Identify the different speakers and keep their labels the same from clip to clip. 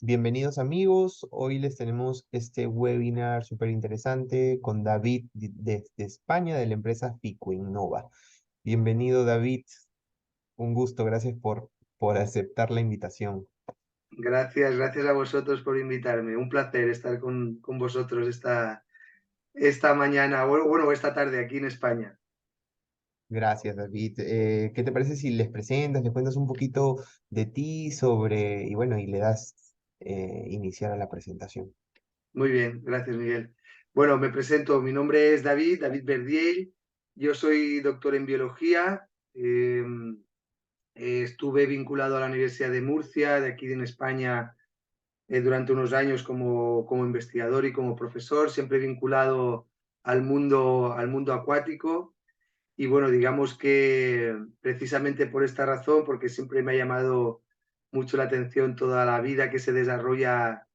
Speaker 1: Bienvenidos amigos, hoy les tenemos este webinar súper interesante con David desde España de la empresa Fico Innova. Bienvenido David, un gusto, gracias por aceptar la invitación.
Speaker 2: Gracias a vosotros por invitarme. Un placer estar con vosotros esta mañana, bueno, esta tarde aquí en España.
Speaker 1: Gracias David. ¿Qué te parece si les presentas, les cuentas un poquito de ti sobre, y bueno, y le das iniciar a la presentación?
Speaker 2: Muy bien, gracias Miguel. Bueno, me presento, mi nombre es David Verdiell, yo soy doctor en biología, estuve vinculado a la Universidad de Murcia, de aquí en España, durante unos años como investigador y como profesor, siempre vinculado al mundo acuático. Y bueno, digamos que precisamente por esta razón, porque siempre me ha llamado mucho la atención toda la vida que se desarrolla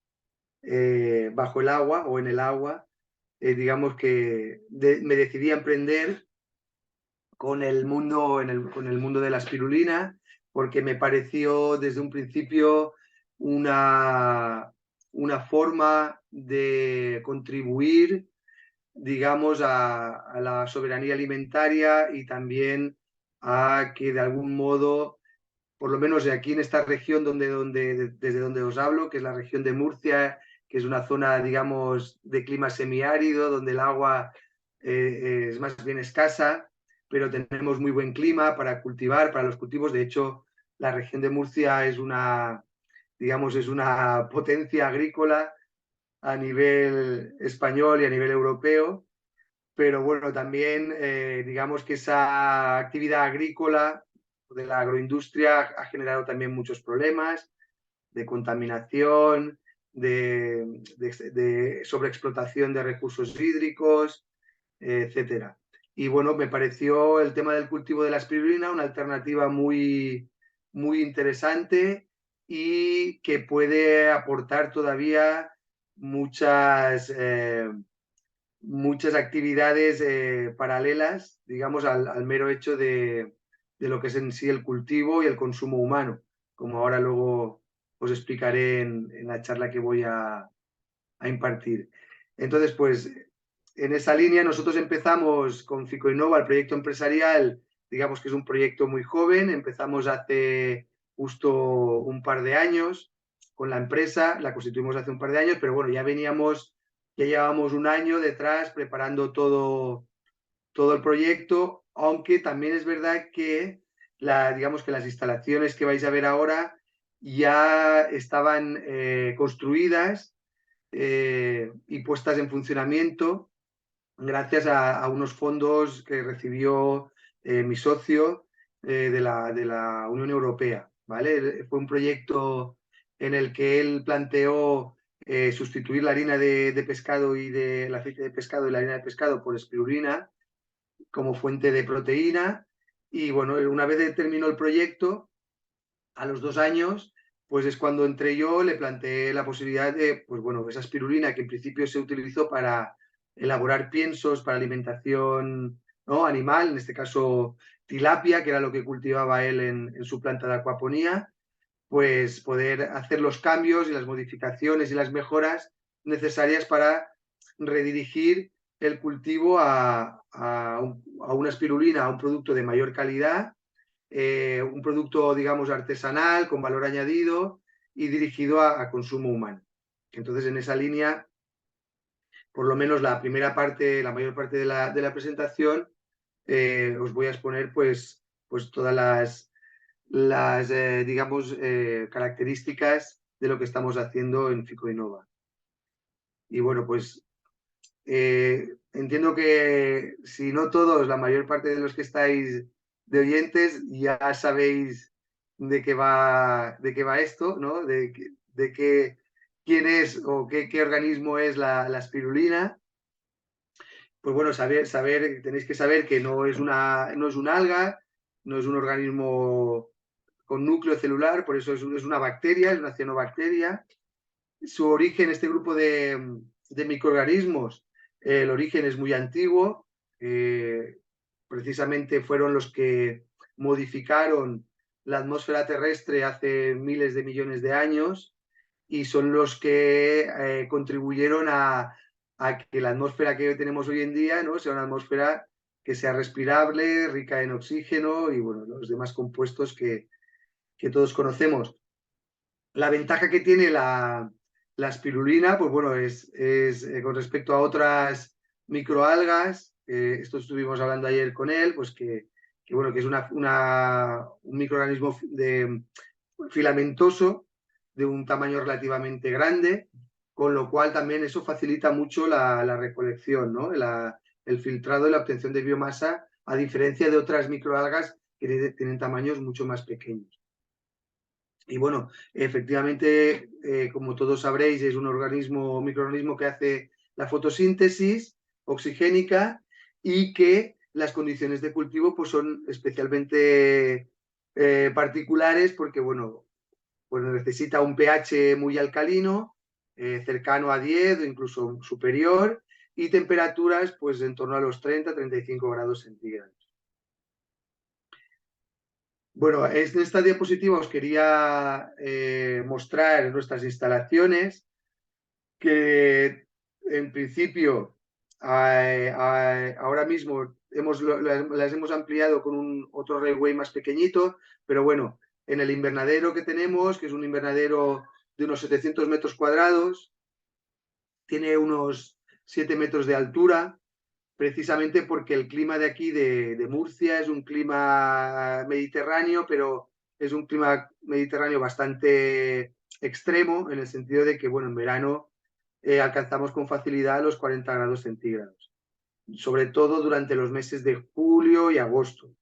Speaker 2: bajo el agua o en el agua, digamos que me decidí a emprender con el mundo de la espirulina, porque me pareció desde un principio una, una forma de contribuir, digamos, a la soberanía alimentaria y también a que de algún modo, por lo menos de aquí en esta región desde donde os hablo, que es la región de Murcia, que es una zona, digamos, de clima semiárido, donde el agua es más bien escasa, pero tenemos muy buen clima para cultivar, para los cultivos. De hecho, la región de Murcia es digamos, es una potencia agrícola a nivel español y a nivel europeo, pero bueno, también digamos que esa actividad agrícola de la agroindustria ha generado también muchos problemas de contaminación, de sobreexplotación de recursos hídricos, etcétera. Y bueno, me pareció el tema del cultivo de la espirulina una alternativa muy interesante y que puede aportar todavía muchas, muchas actividades paralelas, digamos, al mero hecho de lo que es en sí el cultivo y el consumo humano, como ahora luego os explicaré en la charla que voy a impartir. Entonces, pues, en esa línea nosotros empezamos con Ficoinova, el proyecto empresarial, digamos que es un proyecto muy joven, empezamos hace justo un par de años con la empresa, la constituimos hace un par de años, pero bueno, ya llevábamos un año detrás preparando todo el proyecto, aunque también es verdad que digamos que las instalaciones que vais a ver ahora ya estaban construidas y puestas en funcionamiento gracias a unos fondos que recibió mi socio de la Unión Europea, ¿vale? Fue un proyecto en el que él planteó sustituir la harina de pescado y del aceite de pescado y la harina de pescado por espirulina como fuente de proteína. Y bueno, una vez terminó el proyecto, a los 2 años, pues es cuando entré yo, le planteé la posibilidad de, pues bueno, esa espirulina que en principio se utilizó para elaborar piensos para alimentación, ¿no?, animal, en este caso tilapia, que era lo que cultivaba él en su planta de acuaponía, pues poder hacer los cambios y las modificaciones y las mejoras necesarias para redirigir el cultivo a una espirulina, a un producto de mayor calidad, un producto, digamos, artesanal, con valor añadido y dirigido a consumo humano. Entonces, en esa línea, por lo menos la primera parte, la mayor parte de la presentación, os voy a exponer pues todas las digamos, características de lo que estamos haciendo en Ficoinova. Y bueno, pues entiendo que si no todos, la mayor parte de los que estáis de oyentes ya sabéis de qué va esto, ¿no? Quién es o qué organismo es la espirulina. Pues bueno, tenéis que saber que no es un alga, no es un organismo con núcleo celular, por eso es una bacteria, es una cianobacteria. Su origen, este grupo de microorganismos, el origen es muy antiguo, precisamente fueron los que modificaron la atmósfera terrestre hace miles de millones de años y son los que contribuyeron a que la atmósfera que tenemos hoy en día, ¿no?, sea una atmósfera que sea respirable, rica en oxígeno y bueno, los demás compuestos que todos conocemos. La ventaja que tiene la espirulina, pues bueno, es con respecto a otras microalgas, esto estuvimos hablando ayer con él, pues bueno, que es un microorganismo filamentoso de un tamaño relativamente grande, con lo cual también eso facilita mucho la recolección, ¿no?, el filtrado y la obtención de biomasa, a diferencia de otras microalgas que tienen tamaños mucho más pequeños. Y bueno, efectivamente, como todos sabréis, es un microorganismo que hace la fotosíntesis oxigénica y que las condiciones de cultivo pues, son especialmente particulares porque, bueno, pues necesita un pH muy alcalino, cercano a 10 o incluso superior, y temperaturas pues en torno a los 30-35 grados centígrados. Bueno, en esta diapositiva os quería mostrar nuestras instalaciones, que en principio ahora mismo las hemos ampliado con otro railway más pequeñito, pero bueno, en el invernadero que tenemos, que es un invernadero de unos 700 metros cuadrados, tiene unos 7 metros de altura, precisamente porque el clima de aquí, de Murcia, es un clima mediterráneo, pero es un clima mediterráneo bastante extremo, en el sentido de que, bueno, en verano alcanzamos con facilidad los 40 grados centígrados, sobre todo durante los meses de julio y agosto.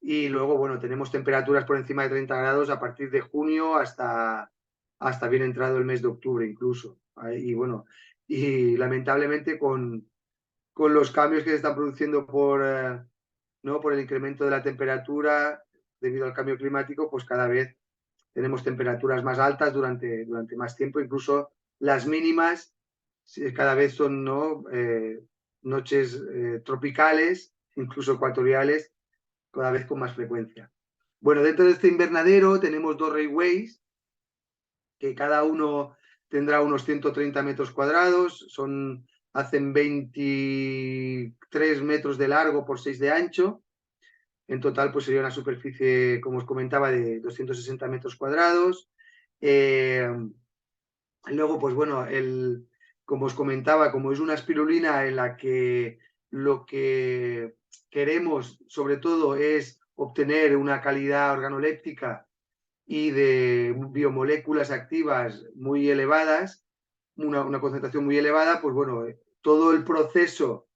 Speaker 2: Y luego, bueno, tenemos temperaturas por encima de 30 grados a partir de junio hasta bien entrado el mes de octubre incluso. Y bueno, y lamentablemente con los cambios que se están produciendo ¿no?, por el incremento de la temperatura debido al cambio climático, pues cada vez tenemos temperaturas más altas durante más tiempo, incluso las mínimas cada vez son, ¿no?, noches tropicales, incluso ecuatoriales, cada vez con más frecuencia. Bueno, dentro de este invernadero tenemos 2 railways, que cada uno tendrá unos 130 metros cuadrados, hacen 23 metros de largo por 6 de ancho. En total, pues sería una superficie, como os comentaba, de 260 metros cuadrados. Luego, pues bueno, como os comentaba, como es una espirulina en la que lo que queremos, sobre todo, es obtener una calidad organoléptica y de biomoléculas activas muy elevadas, una concentración muy elevada, pues bueno, todo el proceso,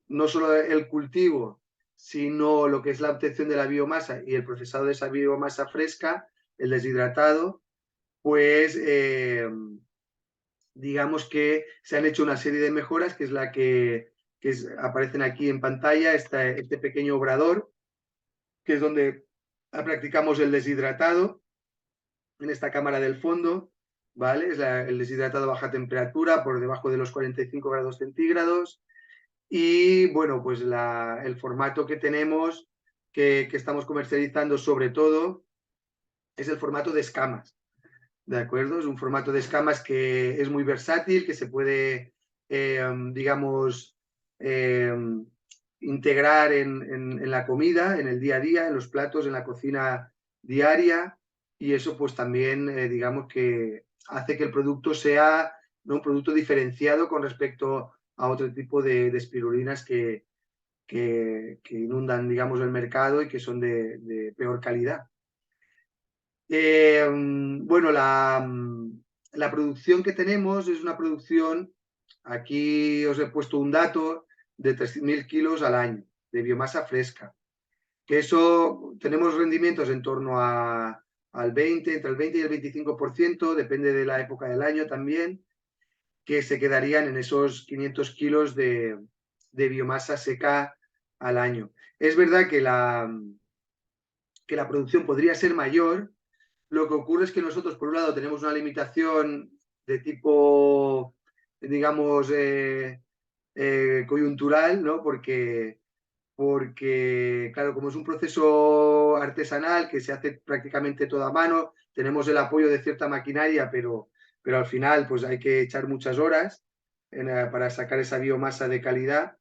Speaker 2: no solo el cultivo, sino lo que es la obtención de la biomasa y el procesado de esa biomasa fresca, el deshidratado, pues digamos que se han hecho una serie de mejoras, que es la que aparecen aquí en pantalla, este pequeño obrador, que es donde practicamos el deshidratado, en esta cámara del fondo, ¿vale? Es el deshidratado a baja temperatura, por debajo de los 45 grados centígrados. Y bueno, pues el formato que tenemos, que estamos comercializando sobre todo, es el formato de escamas, ¿de acuerdo? Es un formato de escamas que es muy versátil, que se puede, digamos, integrar en la comida, en el día a día, en los platos, en la cocina diaria, y eso pues también, digamos que hace que el producto sea, ¿no?, un producto diferenciado con respecto a otro tipo de espirulinas que inundan, digamos, el mercado y que son de peor calidad. Bueno, la producción que tenemos es una producción, aquí os he puesto un dato, de 3.000 kilos al año de biomasa fresca, que eso tenemos rendimientos en torno al 20, entre el 20 y el 25%, depende de la época del año también, que se quedarían en esos 500 kilos de biomasa seca al año. Es verdad que la producción podría ser mayor. Lo que ocurre es que nosotros, por un lado, tenemos una limitación de tipo, digamos, coyuntural, ¿no? Porque, claro, como es un proceso artesanal que se hace prácticamente todo a mano, tenemos el apoyo de cierta maquinaria, pero pero al final pues hay que echar muchas horas para sacar esa biomasa de calidad.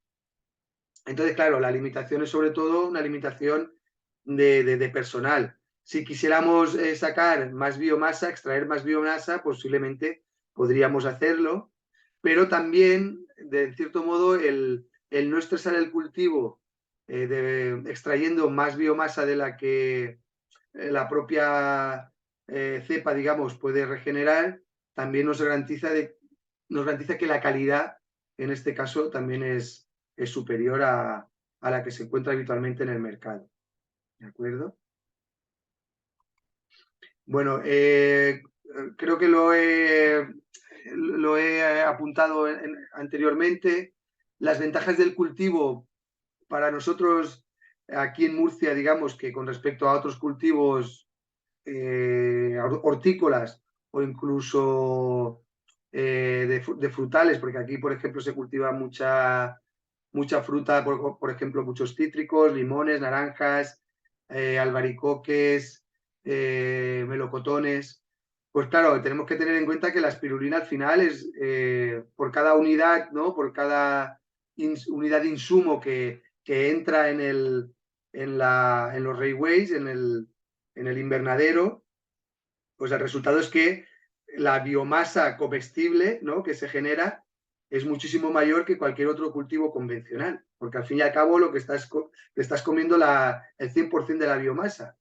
Speaker 2: Entonces, claro, la limitación es sobre todo una limitación de personal. Si quisiéramos sacar más biomasa, extraer más biomasa, posiblemente podríamos hacerlo, pero también, de cierto modo, el no estresar el cultivo extrayendo más biomasa de la que la propia cepa, digamos, puede regenerar, también nos garantiza que la calidad, en este caso, también es superior a la que se encuentra habitualmente en el mercado. ¿De acuerdo? Bueno, creo que lo he apuntado anteriormente. Las ventajas del cultivo para nosotros aquí en Murcia, digamos que con respecto a otros cultivos hortícolas o incluso de frutales, porque aquí, por ejemplo, se cultiva mucha fruta, por ejemplo, muchos cítricos, limones, naranjas, albaricoques, melocotones. Pues claro, tenemos que tener en cuenta que la espirulina al final es por cada unidad, ¿no? Por cada unidad de insumo que entra en los railways, en el invernadero, pues el resultado es que la biomasa comestible, ¿no?, que se genera es muchísimo mayor que cualquier otro cultivo convencional, porque al fin y al cabo lo que te estás comiendo el 100% de la biomasa.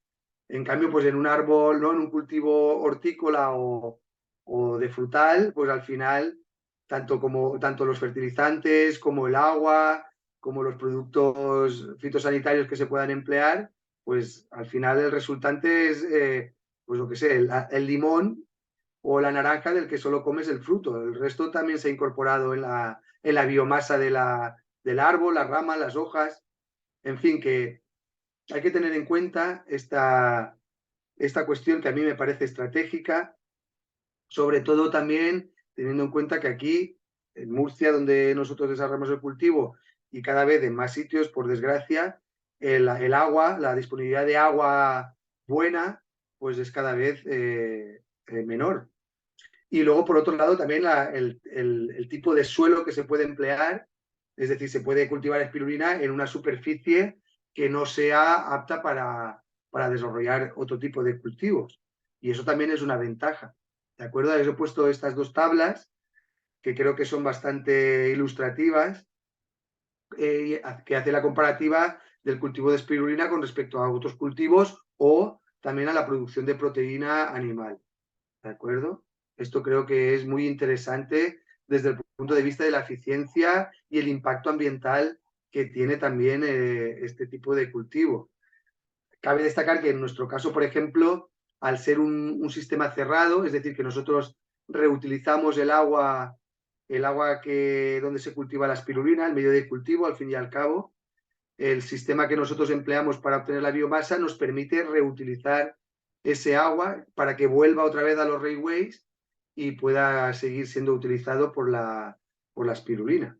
Speaker 2: En cambio, pues en un árbol, ¿no?, en un cultivo hortícola o de frutal, pues al final, tanto los fertilizantes como el agua, como los productos fitosanitarios que se puedan emplear, pues al final el resultante es, pues lo que sé, el limón o la naranja del que solo comes el fruto. El resto también se ha incorporado en la biomasa del árbol, las ramas, las hojas. En fin, que hay que tener en cuenta esta cuestión que a mí me parece estratégica, sobre todo también teniendo en cuenta que aquí, en Murcia, donde nosotros desarrollamos el cultivo, y cada vez en más sitios, por desgracia, el agua, la disponibilidad de agua buena, pues es cada vez menor. Y luego, por otro lado, también el tipo de suelo que se puede emplear, es decir, se puede cultivar espirulina en una superficie que no sea apta para desarrollar otro tipo de cultivos. Y eso también es una ventaja. ¿De acuerdo? He puesto estas dos tablas que creo que son bastante ilustrativas, que hace la comparativa del cultivo de espirulina con respecto a otros cultivos o también a la producción de proteína animal. ¿De acuerdo? Esto creo que es muy interesante desde el punto de vista de la eficiencia y el impacto ambiental que tiene también este tipo de cultivo. Cabe destacar que en nuestro caso, por ejemplo, al ser un sistema cerrado, es decir, que nosotros reutilizamos el agua donde se cultiva la espirulina, el medio de cultivo, al fin y al cabo, el sistema que nosotros empleamos para obtener la biomasa nos permite reutilizar ese agua para que vuelva otra vez a los railways y pueda seguir siendo utilizado por la espirulina.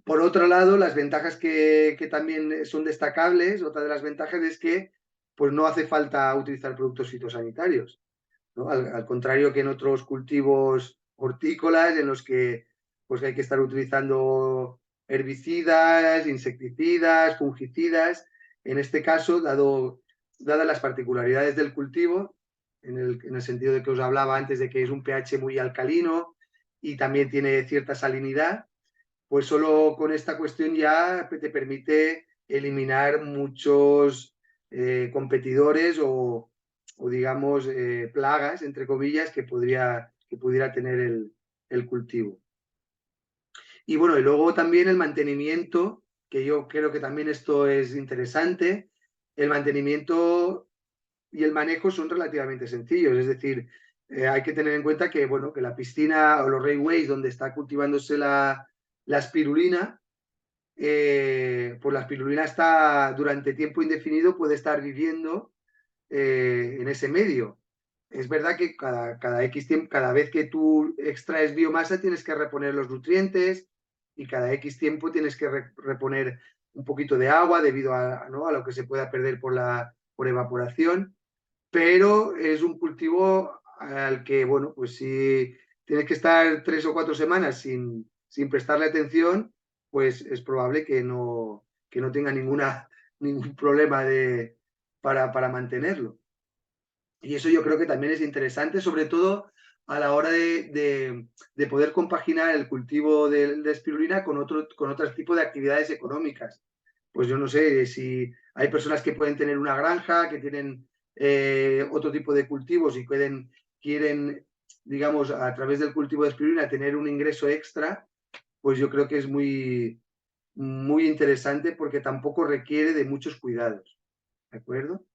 Speaker 2: Por otro lado, las ventajas que también son destacables, otra de las ventajas es que pues no hace falta utilizar productos fitosanitarios, ¿no? Al contrario que en otros cultivos hortícolas en los que pues hay que estar utilizando herbicidas, insecticidas, fungicidas. En este caso, dadas las particularidades del cultivo, en el sentido de que os hablaba antes de que es un pH muy alcalino y también tiene cierta salinidad, pues solo con esta cuestión ya te permite eliminar muchos competidores o digamos, plagas, entre comillas, que pudiera tener el cultivo. Y bueno, y luego también el mantenimiento, que yo creo que también esto es interesante, el mantenimiento y el manejo son relativamente sencillos, es decir, hay que tener en cuenta que, bueno, que la piscina o los railways donde está cultivándose la espirulina, pues la espirulina está durante tiempo indefinido, puede estar viviendo en ese medio. Es verdad que cada X tiempo, cada vez que tú extraes biomasa tienes que reponer los nutrientes y cada X tiempo tienes que reponer un poquito de agua debido ¿no?, a lo que se pueda perder por evaporación, pero es un cultivo al que, bueno, pues si tienes que estar 3 o 4 semanas sin prestarle atención, pues es probable que no tenga ningún problema para mantenerlo. Y eso yo creo que también es interesante, sobre todo a la hora de poder compaginar el cultivo de espirulina con otro tipo de actividades económicas. Pues yo no sé si hay personas que pueden tener una granja, que tienen otro tipo de cultivos y quieren, digamos, a través del cultivo de espirulina tener un ingreso extra, pues yo creo que es muy interesante porque tampoco requiere de muchos cuidados. ¿De acuerdo?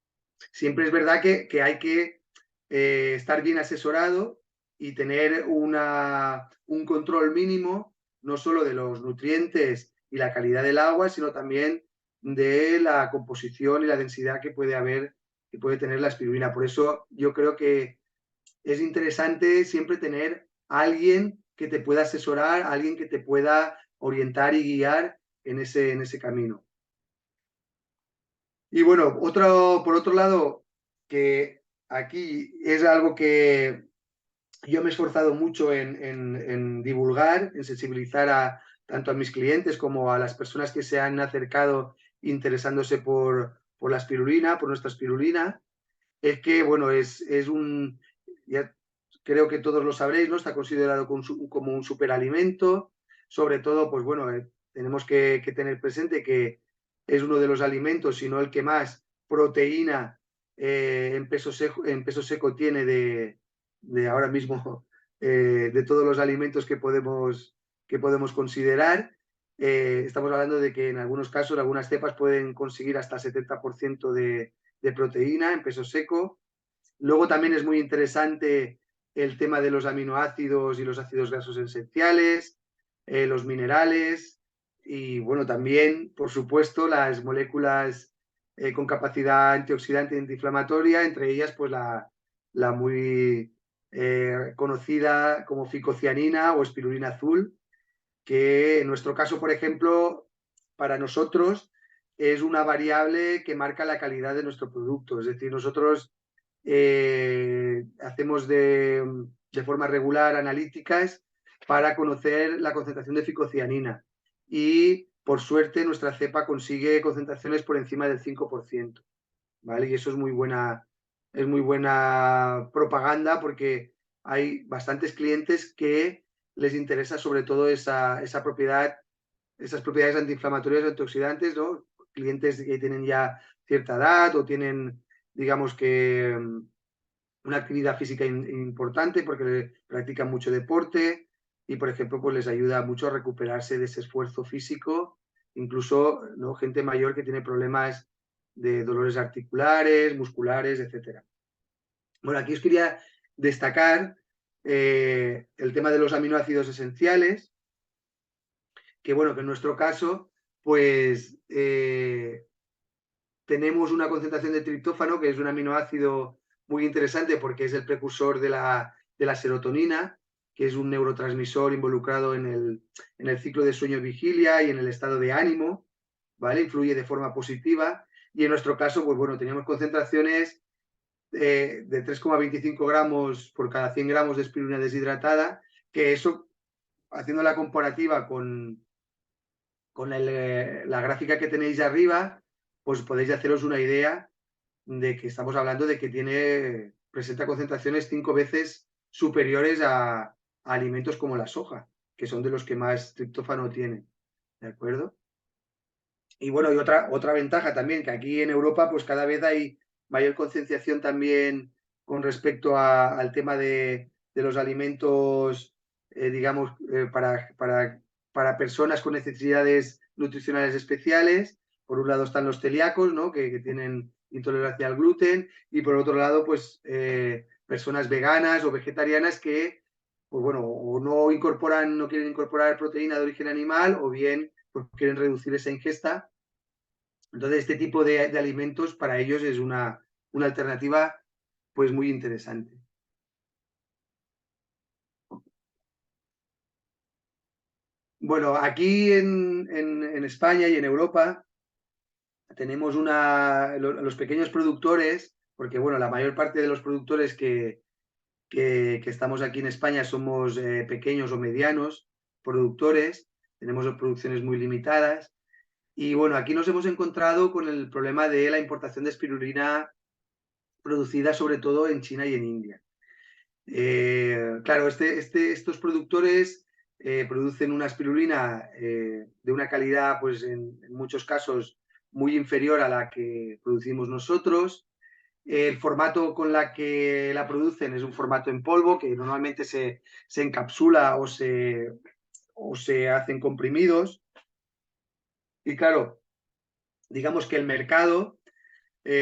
Speaker 2: Siempre es verdad que hay que estar bien asesorado y tener un control mínimo, no solo de los nutrientes y la calidad del agua, sino también de la composición y la densidad que puede tener la espirulina. Por eso yo creo que es interesante siempre tener a alguien que te pueda asesorar, alguien que te pueda orientar y guiar en ese camino. Y bueno, por otro lado, que aquí es algo que yo me he esforzado mucho en divulgar, en sensibilizar tanto a mis clientes como a las personas que se han acercado interesándose por la espirulina, por nuestra espirulina, es que, bueno, ya creo que todos lo sabréis, ¿no? Está considerado como un superalimento, sobre todo, pues bueno, tenemos que tener presente que es uno de los alimentos, si no el que más proteína en peso seco tiene de ahora mismo, de todos los alimentos que podemos considerar. Estamos hablando de que en algunos casos, algunas cepas pueden conseguir hasta 70% de proteína en peso seco. Luego también es muy interesante el tema de los aminoácidos y los ácidos grasos esenciales, los minerales y, bueno, también, por supuesto, las moléculas con capacidad antioxidante y antiinflamatoria, entre ellas, pues la muy conocida como ficocianina o espirulina azul, que en nuestro caso, por ejemplo, para nosotros es una variable que marca la calidad de nuestro producto. Es decir, nosotros hacemos de forma regular analíticas para conocer la concentración de ficocianina y por suerte nuestra cepa consigue concentraciones por encima del 5%, ¿vale? Y eso es muy buena propaganda porque hay bastantes clientes que les interesa sobre todo esa propiedad, esas propiedades antiinflamatorias y antioxidantes, ¿no? Clientes que tienen ya cierta edad o tienen, digamos que, una actividad física importante porque practican mucho deporte y, por ejemplo, pues les ayuda mucho a recuperarse de ese esfuerzo físico, incluso, ¿no? Gente mayor que tiene problemas de dolores articulares, musculares, etcétera. Bueno, aquí os quería destacar el tema de los aminoácidos esenciales, que bueno, que en nuestro caso, pues tenemos una concentración de triptófano, que es un aminoácido muy interesante porque es el precursor de la serotonina, que es un neurotransmisor involucrado en el ciclo de sueño-vigilia y en el estado de ánimo, ¿vale? Influye de forma positiva. Y en nuestro caso, pues bueno, teníamos concentraciones de 3,25 gramos por cada 100 gramos de espirulina deshidratada, que eso, haciendo la comparativa con la gráfica que tenéis arriba, pues podéis haceros una idea de que estamos hablando de que presenta concentraciones 5 veces superiores a alimentos como la soja, que son de los que más triptófano tienen, ¿de acuerdo? Y bueno, y otra ventaja también, que aquí en Europa pues cada vez hay mayor concienciación también con respecto al tema de los alimentos, digamos, para personas con necesidades nutricionales especiales. Por un lado están los celíacos, ¿no? que tienen intolerancia al gluten, y por otro lado, pues personas veganas o vegetarianas que, pues bueno, o no quieren incorporar proteína de origen animal, o bien pues, quieren reducir esa ingesta. Entonces, este tipo de alimentos para ellos es una alternativa pues muy interesante. Bueno, aquí en España y en Europa tenemos los pequeños productores, porque bueno, la mayor parte de los productores que estamos aquí en España somos pequeños o medianos productores, tenemos producciones muy limitadas. Y bueno, aquí nos hemos encontrado con el problema de la importación de espirulina producida sobre todo en China y en India. Claro, estos productores producen una espirulina de una calidad, pues en muchos casos, muy inferior a la que producimos nosotros. El formato con la que la producen es un formato en polvo que normalmente se encapsula o se hacen comprimidos. Y claro, digamos que el mercado,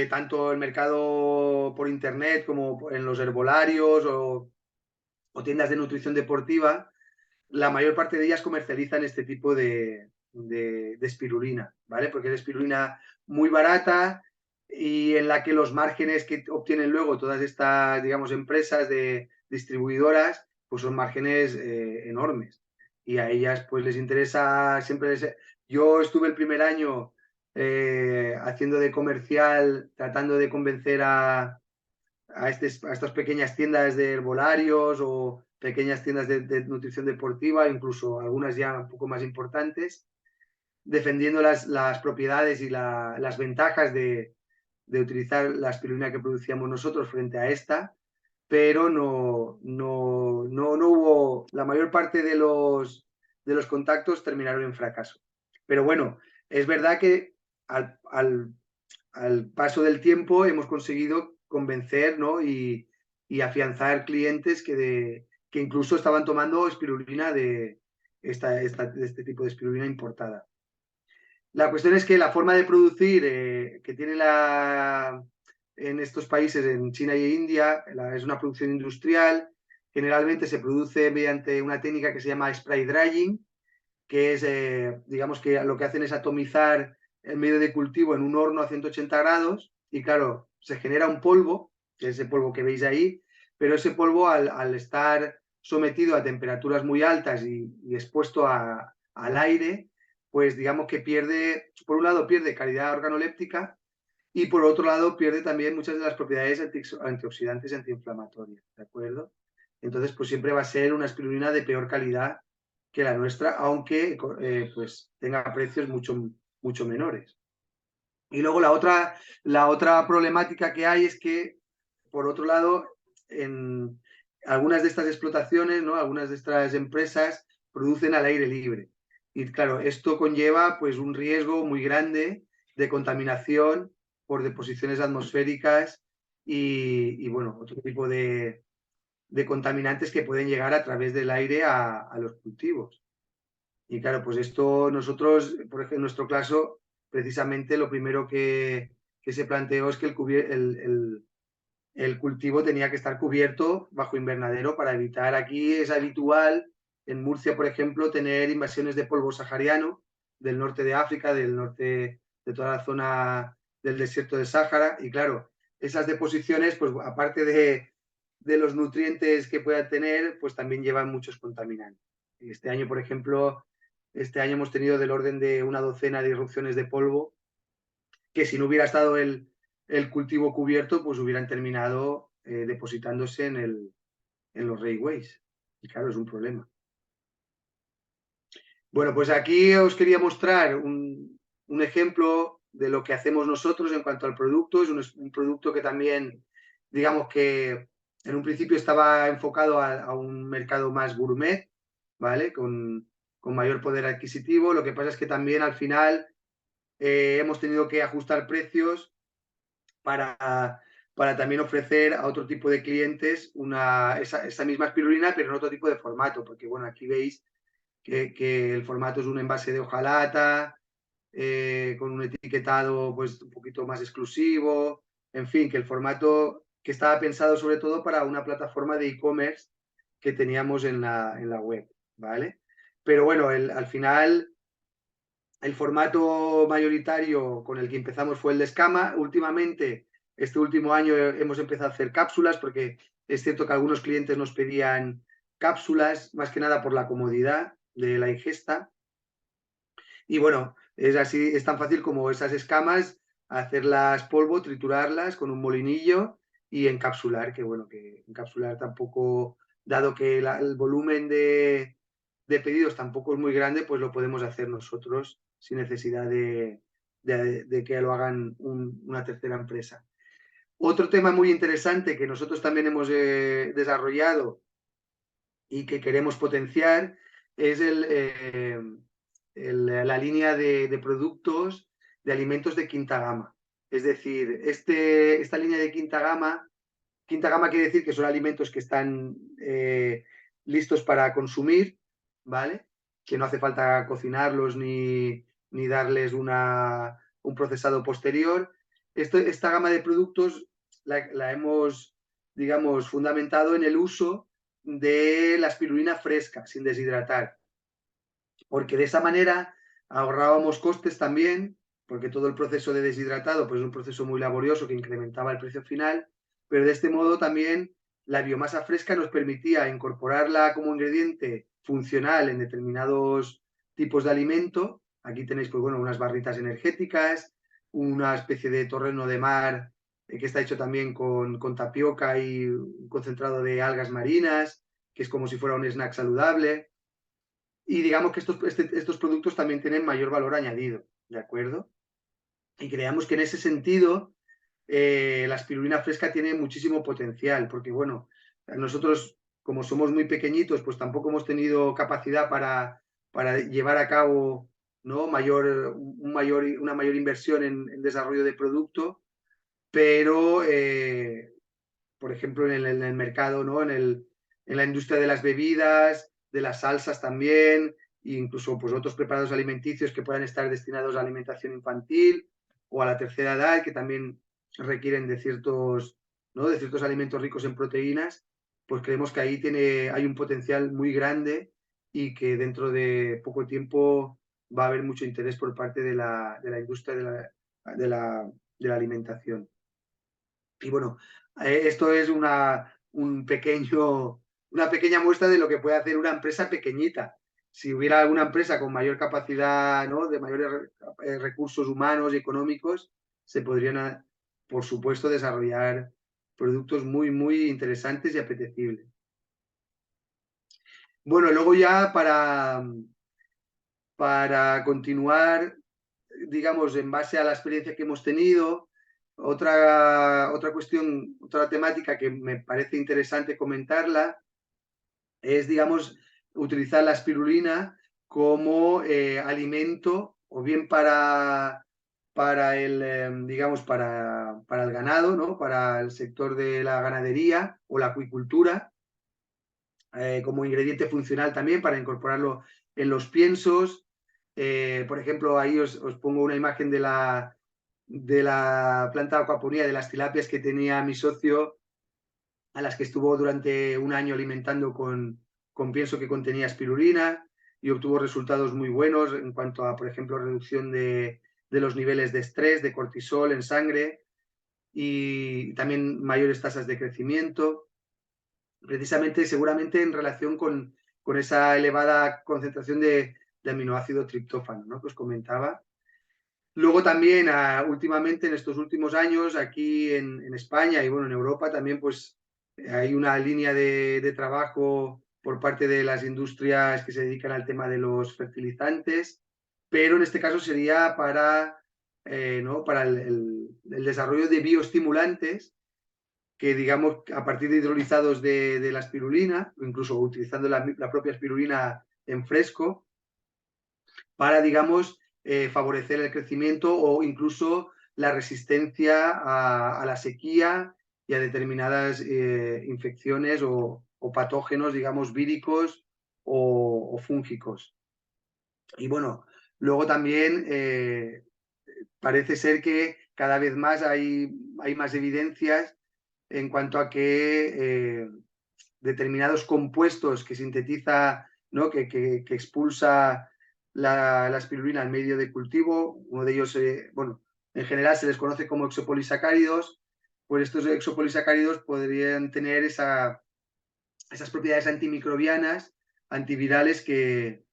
Speaker 2: tanto el mercado por internet como en los herbolarios o tiendas de nutrición deportiva, la mayor parte de ellas comercializan este tipo de espirulina, ¿vale? Porque es espirulina muy barata y en la que los márgenes que obtienen luego todas estas, digamos, empresas de distribuidoras, pues son márgenes enormes. Y a ellas pues les interesa, siempre Yo estuve el primer año haciendo de comercial, tratando de convencer a estas pequeñas tiendas de herbolarios o pequeñas tiendas de nutrición deportiva, incluso algunas ya un poco más importantes, defendiendo las propiedades y las ventajas de utilizar la espirulina que producíamos nosotros frente a esta, pero no hubo, la mayor parte de los contactos terminaron en fracaso. Pero bueno, es verdad que al paso del tiempo hemos conseguido convencer, ¿no? y afianzar clientes que incluso estaban tomando espirulina de este tipo de espirulina importada. La cuestión es que la forma de producir que tiene en estos países, en China y India, es una producción industrial. Generalmente se produce mediante una técnica que se llama spray drying, que es, digamos que lo que hacen es atomizar el medio de cultivo en un horno a 180 grados y claro, se genera un polvo, que es ese polvo que veis ahí, pero ese polvo al estar sometido a temperaturas muy altas y expuesto al aire, pues digamos que pierde, por un lado pierde calidad organoléptica y por otro lado pierde también muchas de las propiedades antioxidantes y antiinflamatorias, ¿de acuerdo? Entonces, pues siempre va a ser una espirulina de peor calidad que la nuestra, aunque pues tenga precios mucho menores. Y luego la otra problemática que hay es que, por otro lado, en algunas de estas explotaciones, ¿no? Algunas de estas empresas producen al aire libre. Y claro, esto conlleva pues un riesgo muy grande de contaminación por deposiciones atmosféricas y bueno, otro tipo de contaminantes que pueden llegar a través del aire a los cultivos. Y claro, pues esto nosotros, por ejemplo, en nuestro caso, precisamente lo primero que se planteó es que el cultivo tenía que estar cubierto bajo invernadero para evitar, aquí es habitual, en Murcia, por ejemplo, tener invasiones de polvo sahariano del norte de África, del norte de toda la zona del desierto de Sáhara. Y claro, esas deposiciones, pues aparte de los nutrientes que puedan tener, pues también llevan muchos contaminantes. Y este año, por ejemplo, este año hemos tenido del orden de una docena de irrupciones de polvo que si no hubiera estado el cultivo cubierto, pues hubieran terminado depositándose en los railways. Y claro, es un problema. Bueno, pues aquí os quería mostrar un ejemplo de lo que hacemos nosotros en cuanto al producto. Es un producto que también, digamos que en un principio estaba enfocado a un mercado más gourmet, ¿vale? Con mayor poder adquisitivo. Lo que pasa es que también al final hemos tenido que ajustar precios para, para también ofrecer a otro tipo de clientes esa misma espirulina, pero en otro tipo de formato, porque bueno, aquí veis que el formato es un envase de hojalata, con un etiquetado pues un poquito más exclusivo, en fin, que el formato que estaba pensado sobre todo para una plataforma de e-commerce que teníamos en la web, ¿vale? Pero bueno, al final el formato mayoritario con el que empezamos fue el de escama. Últimamente, este último año hemos empezado a hacer cápsulas porque es cierto que algunos clientes nos pedían cápsulas, más que nada por la comodidad de la ingesta. Y bueno, es así, es tan fácil como esas escamas, hacerlas polvo, triturarlas con un molinillo y encapsular, que bueno, que encapsular tampoco, dado que el volumen de pedidos tampoco es muy grande, pues lo podemos hacer nosotros sin necesidad de que lo hagan una tercera empresa. Otro tema muy interesante que nosotros también hemos desarrollado y que queremos potenciar es la línea de productos de alimentos de quinta gama. Es decir, esta línea de quinta gama quiere decir que son alimentos que están listos para consumir, ¿vale? Que no hace falta cocinarlos ni darles un procesado posterior. Esta gama de productos la hemos, digamos, fundamentado en el uso de la espirulina fresca, sin deshidratar, porque de esa manera ahorrábamos costes también, porque todo el proceso de deshidratado pues, es un proceso muy laborioso que incrementaba el precio final, pero de este modo también la biomasa fresca nos permitía incorporarla como ingrediente funcional en determinados tipos de alimento. Aquí tenéis pues, bueno, unas barritas energéticas, una especie de torreno de mar que está hecho también con tapioca y un concentrado de algas marinas, que es como si fuera un snack saludable. Y digamos que estos productos también tienen mayor valor añadido, ¿de acuerdo? Y creemos que en ese sentido la espirulina fresca tiene muchísimo potencial, porque bueno, nosotros como somos muy pequeñitos, pues tampoco hemos tenido capacidad para llevar a cabo, ¿no? Una mayor inversión en desarrollo de producto, pero por ejemplo en el mercado, ¿no? En la industria de las bebidas, de las salsas también, e incluso pues, otros preparados alimenticios que puedan estar destinados a alimentación infantil o a la tercera edad, que también requieren de ciertos, ¿no? de ciertos alimentos ricos en proteínas, pues creemos que ahí hay un potencial muy grande y que dentro de poco tiempo va a haber mucho interés por parte de la industria de la alimentación. Y bueno, esto es una pequeña muestra de lo que puede hacer una empresa pequeñita. Si hubiera alguna empresa con mayor capacidad, ¿no? de mayores recursos humanos y económicos, se podrían, por supuesto, desarrollar productos muy, muy interesantes y apetecibles. Bueno, luego ya para continuar, digamos, en base a la experiencia que hemos tenido, otra cuestión, otra temática que me parece interesante comentarla es, digamos, utilizar la espirulina como alimento o bien para el, digamos, para el ganado, ¿no? Para el sector de la ganadería o la acuicultura, como ingrediente funcional también para incorporarlo en los piensos. Por ejemplo, ahí os pongo una imagen de la planta de acuaponía, de las tilapias que tenía mi socio, a las que estuvo durante un año alimentando con pienso que contenía espirulina y obtuvo resultados muy buenos en cuanto a, por ejemplo, reducción de los niveles de estrés, de cortisol en sangre y también mayores tasas de crecimiento, precisamente seguramente en relación con esa elevada concentración de aminoácido triptófano, ¿no? Que os comentaba. Luego también, últimamente, en estos últimos años, aquí en España y bueno, en Europa también, pues hay una línea de trabajo por parte de las industrias que se dedican al tema de los fertilizantes, pero en este caso sería ¿no? para el desarrollo de bioestimulantes que, digamos, a partir de hidrolizados de la espirulina, o incluso utilizando la propia espirulina en fresco, para, digamos, favorecer el crecimiento o incluso la resistencia a la sequía y a determinadas infecciones o patógenos, digamos, víricos o fúngicos. Y bueno, luego también parece ser que cada vez más hay más evidencias en cuanto a que determinados compuestos que sintetiza, ¿no? que expulsa la espirulina al medio de cultivo, uno de ellos, bueno, en general se les conoce como exopolisacáridos, pues estos exopolisacáridos podrían tener esas propiedades antimicrobianas, antivirales que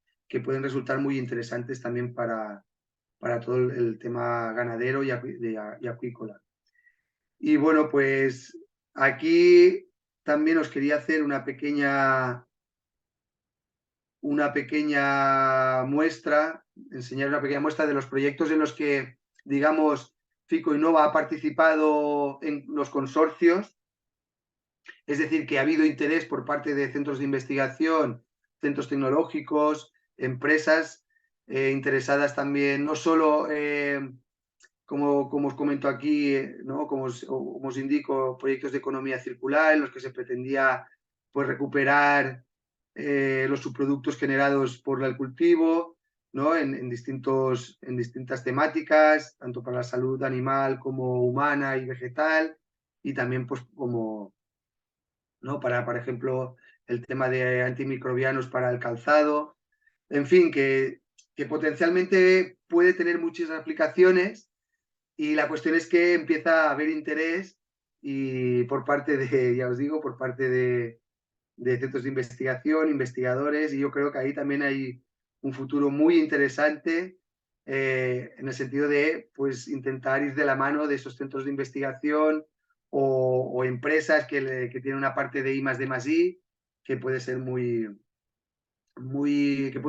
Speaker 2: pueden resultar muy interesantes también para todo el tema ganadero y acuícola. Y bueno, pues Aquí también os quería hacer una pequeña muestra, enseñar una pequeña muestra de los proyectos en los que, digamos, Fico Innova ha participado en los consorcios. Es decir, que ha habido interés por parte de centros de investigación, centros tecnológicos, empresas interesadas también, no solo, como os comento aquí, ¿no? Como os indico, proyectos de economía circular en los que se pretendía pues, recuperar los subproductos generados por el cultivo, ¿no? En distintas temáticas, tanto para la salud animal como humana y vegetal, y también pues, como, ¿no? Para, por ejemplo, el tema de antimicrobianos para el calzado. En fin, que potencialmente puede tener muchas aplicaciones y la cuestión es que empieza a haber interés y por parte de, ya os digo, por parte de centros de investigación, investigadores, y yo creo que ahí también hay un futuro muy interesante en el sentido de pues, intentar ir de la mano de esos centros de investigación o empresas que tienen una parte de I más D más I que puede ser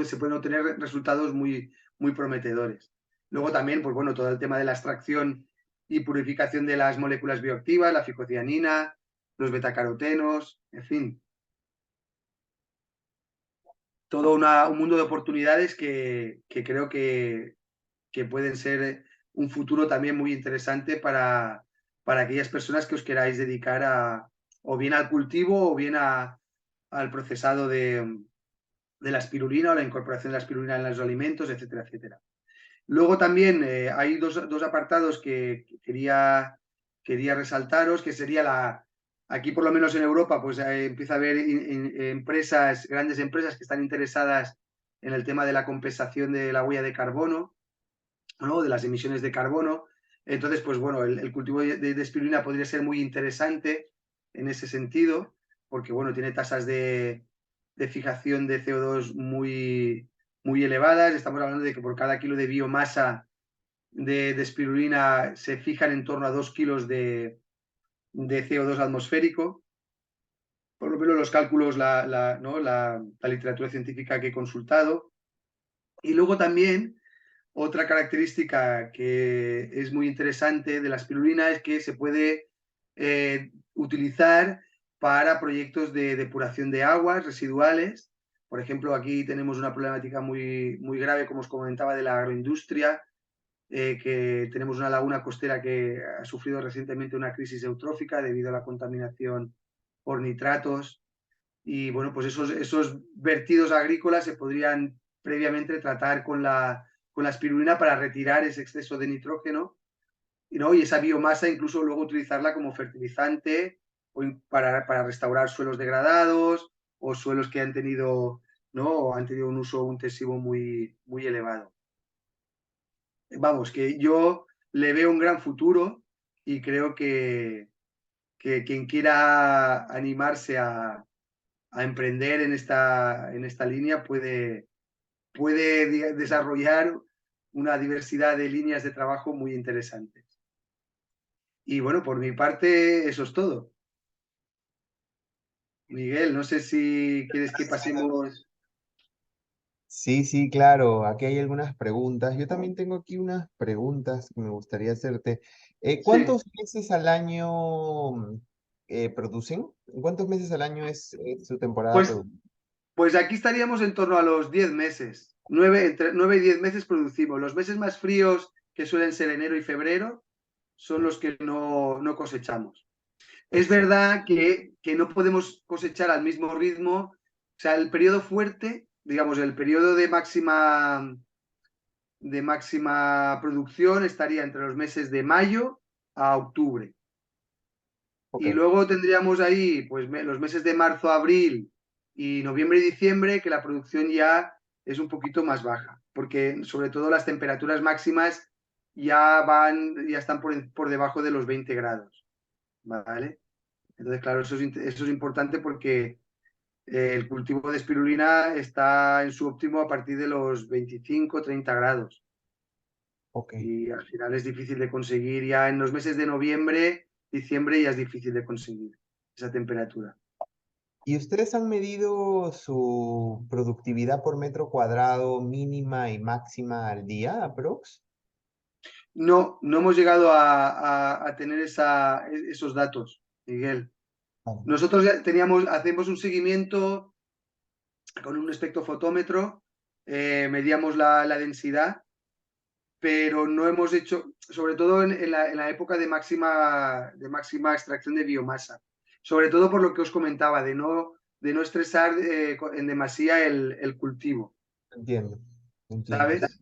Speaker 2: se pueden obtener resultados muy prometedores. Luego también, pues bueno, todo el tema de la extracción y purificación de las moléculas bioactivas, la ficocianina, los betacarotenos, en fin, todo un mundo de oportunidades que creo que pueden ser un futuro también muy interesante para aquellas personas que os queráis dedicar o bien al cultivo o bien al procesado de la espirulina o la incorporación de la espirulina en los alimentos, etcétera, etcétera. Luego también hay dos apartados que quería resaltaros, que sería aquí por lo menos en Europa, pues empieza a haber empresas, grandes empresas que están interesadas en el tema de la compensación de la huella de carbono, ¿no? De las emisiones de carbono. Entonces, pues bueno, el cultivo de espirulina podría ser muy interesante en ese sentido, porque bueno, tiene tasas de fijación de CO2 muy elevadas. Estamos hablando de que por cada kilo de biomasa de espirulina se fijan en torno a 2 kilos de CO2 atmosférico. Por lo menos los cálculos, ¿no? la literatura científica que he consultado. Y luego también otra característica que es muy interesante de la espirulina es que se puede utilizar para proyectos de depuración de aguas residuales. Por ejemplo, aquí tenemos una problemática muy grave, como os comentaba, de la agroindustria, que tenemos una laguna costera que ha sufrido recientemente una crisis eutrófica debido a la contaminación por nitratos. Y bueno, pues esos vertidos agrícolas se podrían previamente tratar con la espirulina para retirar ese exceso de nitrógeno, ¿no? Y esa biomasa incluso luego utilizarla como fertilizante o para restaurar suelos degradados o suelos que han tenido, ¿no? Han tenido un uso intensivo muy elevado. Vamos, que yo le veo un gran futuro y creo que quien quiera animarse a emprender en esta línea puede desarrollar una diversidad de líneas de trabajo muy interesantes. Y bueno, por mi parte, eso es todo. Miguel, no sé si quieres que pasemos.
Speaker 1: Sí, sí, claro, aquí hay algunas preguntas. Yo también tengo aquí unas preguntas que me gustaría hacerte.
Speaker 2: Sí,
Speaker 1: ¿Cuántos meses al año producen? ¿Cuántos meses al año es su temporada
Speaker 2: pues,
Speaker 1: productiva?
Speaker 2: pues aquí estaríamos en torno a los 10 meses. Entre 9 y 10 meses producimos. Los meses más fríos, que suelen ser enero y febrero, son los que no cosechamos. Es
Speaker 1: Perfecto.
Speaker 2: verdad que no podemos cosechar al mismo ritmo. O sea, el periodo fuerte, digamos, el periodo de máxima producción estaría entre los meses de mayo a octubre.
Speaker 1: Ok,
Speaker 2: Y luego tendríamos ahí pues, los meses de marzo, abril y noviembre y diciembre, que la producción ya es un poquito más baja, porque sobre todo las temperaturas máximas ya están por debajo de los 20 grados. ¿Vale? Entonces, claro, eso es importante porque el cultivo de espirulina está en su óptimo a partir de los 25-30 grados.
Speaker 1: ok.
Speaker 2: Y al final es difícil de conseguir ya en los meses de noviembre, diciembre ya es difícil de conseguir esa temperatura.
Speaker 1: ¿Y ustedes han medido su productividad por metro cuadrado mínima y máxima al día, aprox?
Speaker 2: No, no hemos llegado a tener esos datos, Miguel.
Speaker 1: Vale.
Speaker 2: Nosotros hacemos un seguimiento con un espectrofotómetro, medíamos la densidad, pero no hemos hecho, sobre todo en la época de máxima extracción de biomasa, sobre todo por lo que os comentaba, de no estresar en demasía el cultivo,
Speaker 1: Entiendo, entiendo.
Speaker 2: ¿sabes?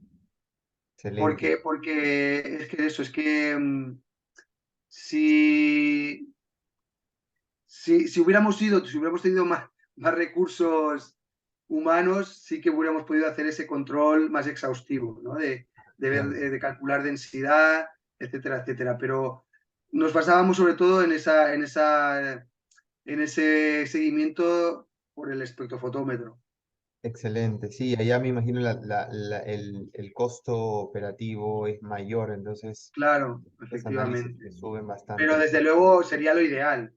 Speaker 1: Excelente.
Speaker 2: Porque es que eso, es que si, si hubiéramos tenido más recursos humanos, sí que hubiéramos podido hacer ese control más exhaustivo, ¿no?
Speaker 1: Entiendo.
Speaker 2: De calcular densidad, etcétera, etcétera. Pero nos basábamos sobre todo en ese seguimiento por el espectrofotómetro.
Speaker 1: Excelente. Sí, allá me imagino el costo operativo es mayor, entonces
Speaker 2: Claro,
Speaker 1: los análisis
Speaker 2: efectivamente.
Speaker 1: te suben bastante
Speaker 2: Pero
Speaker 1: el
Speaker 2: desde
Speaker 1: costo.
Speaker 2: luego sería lo ideal.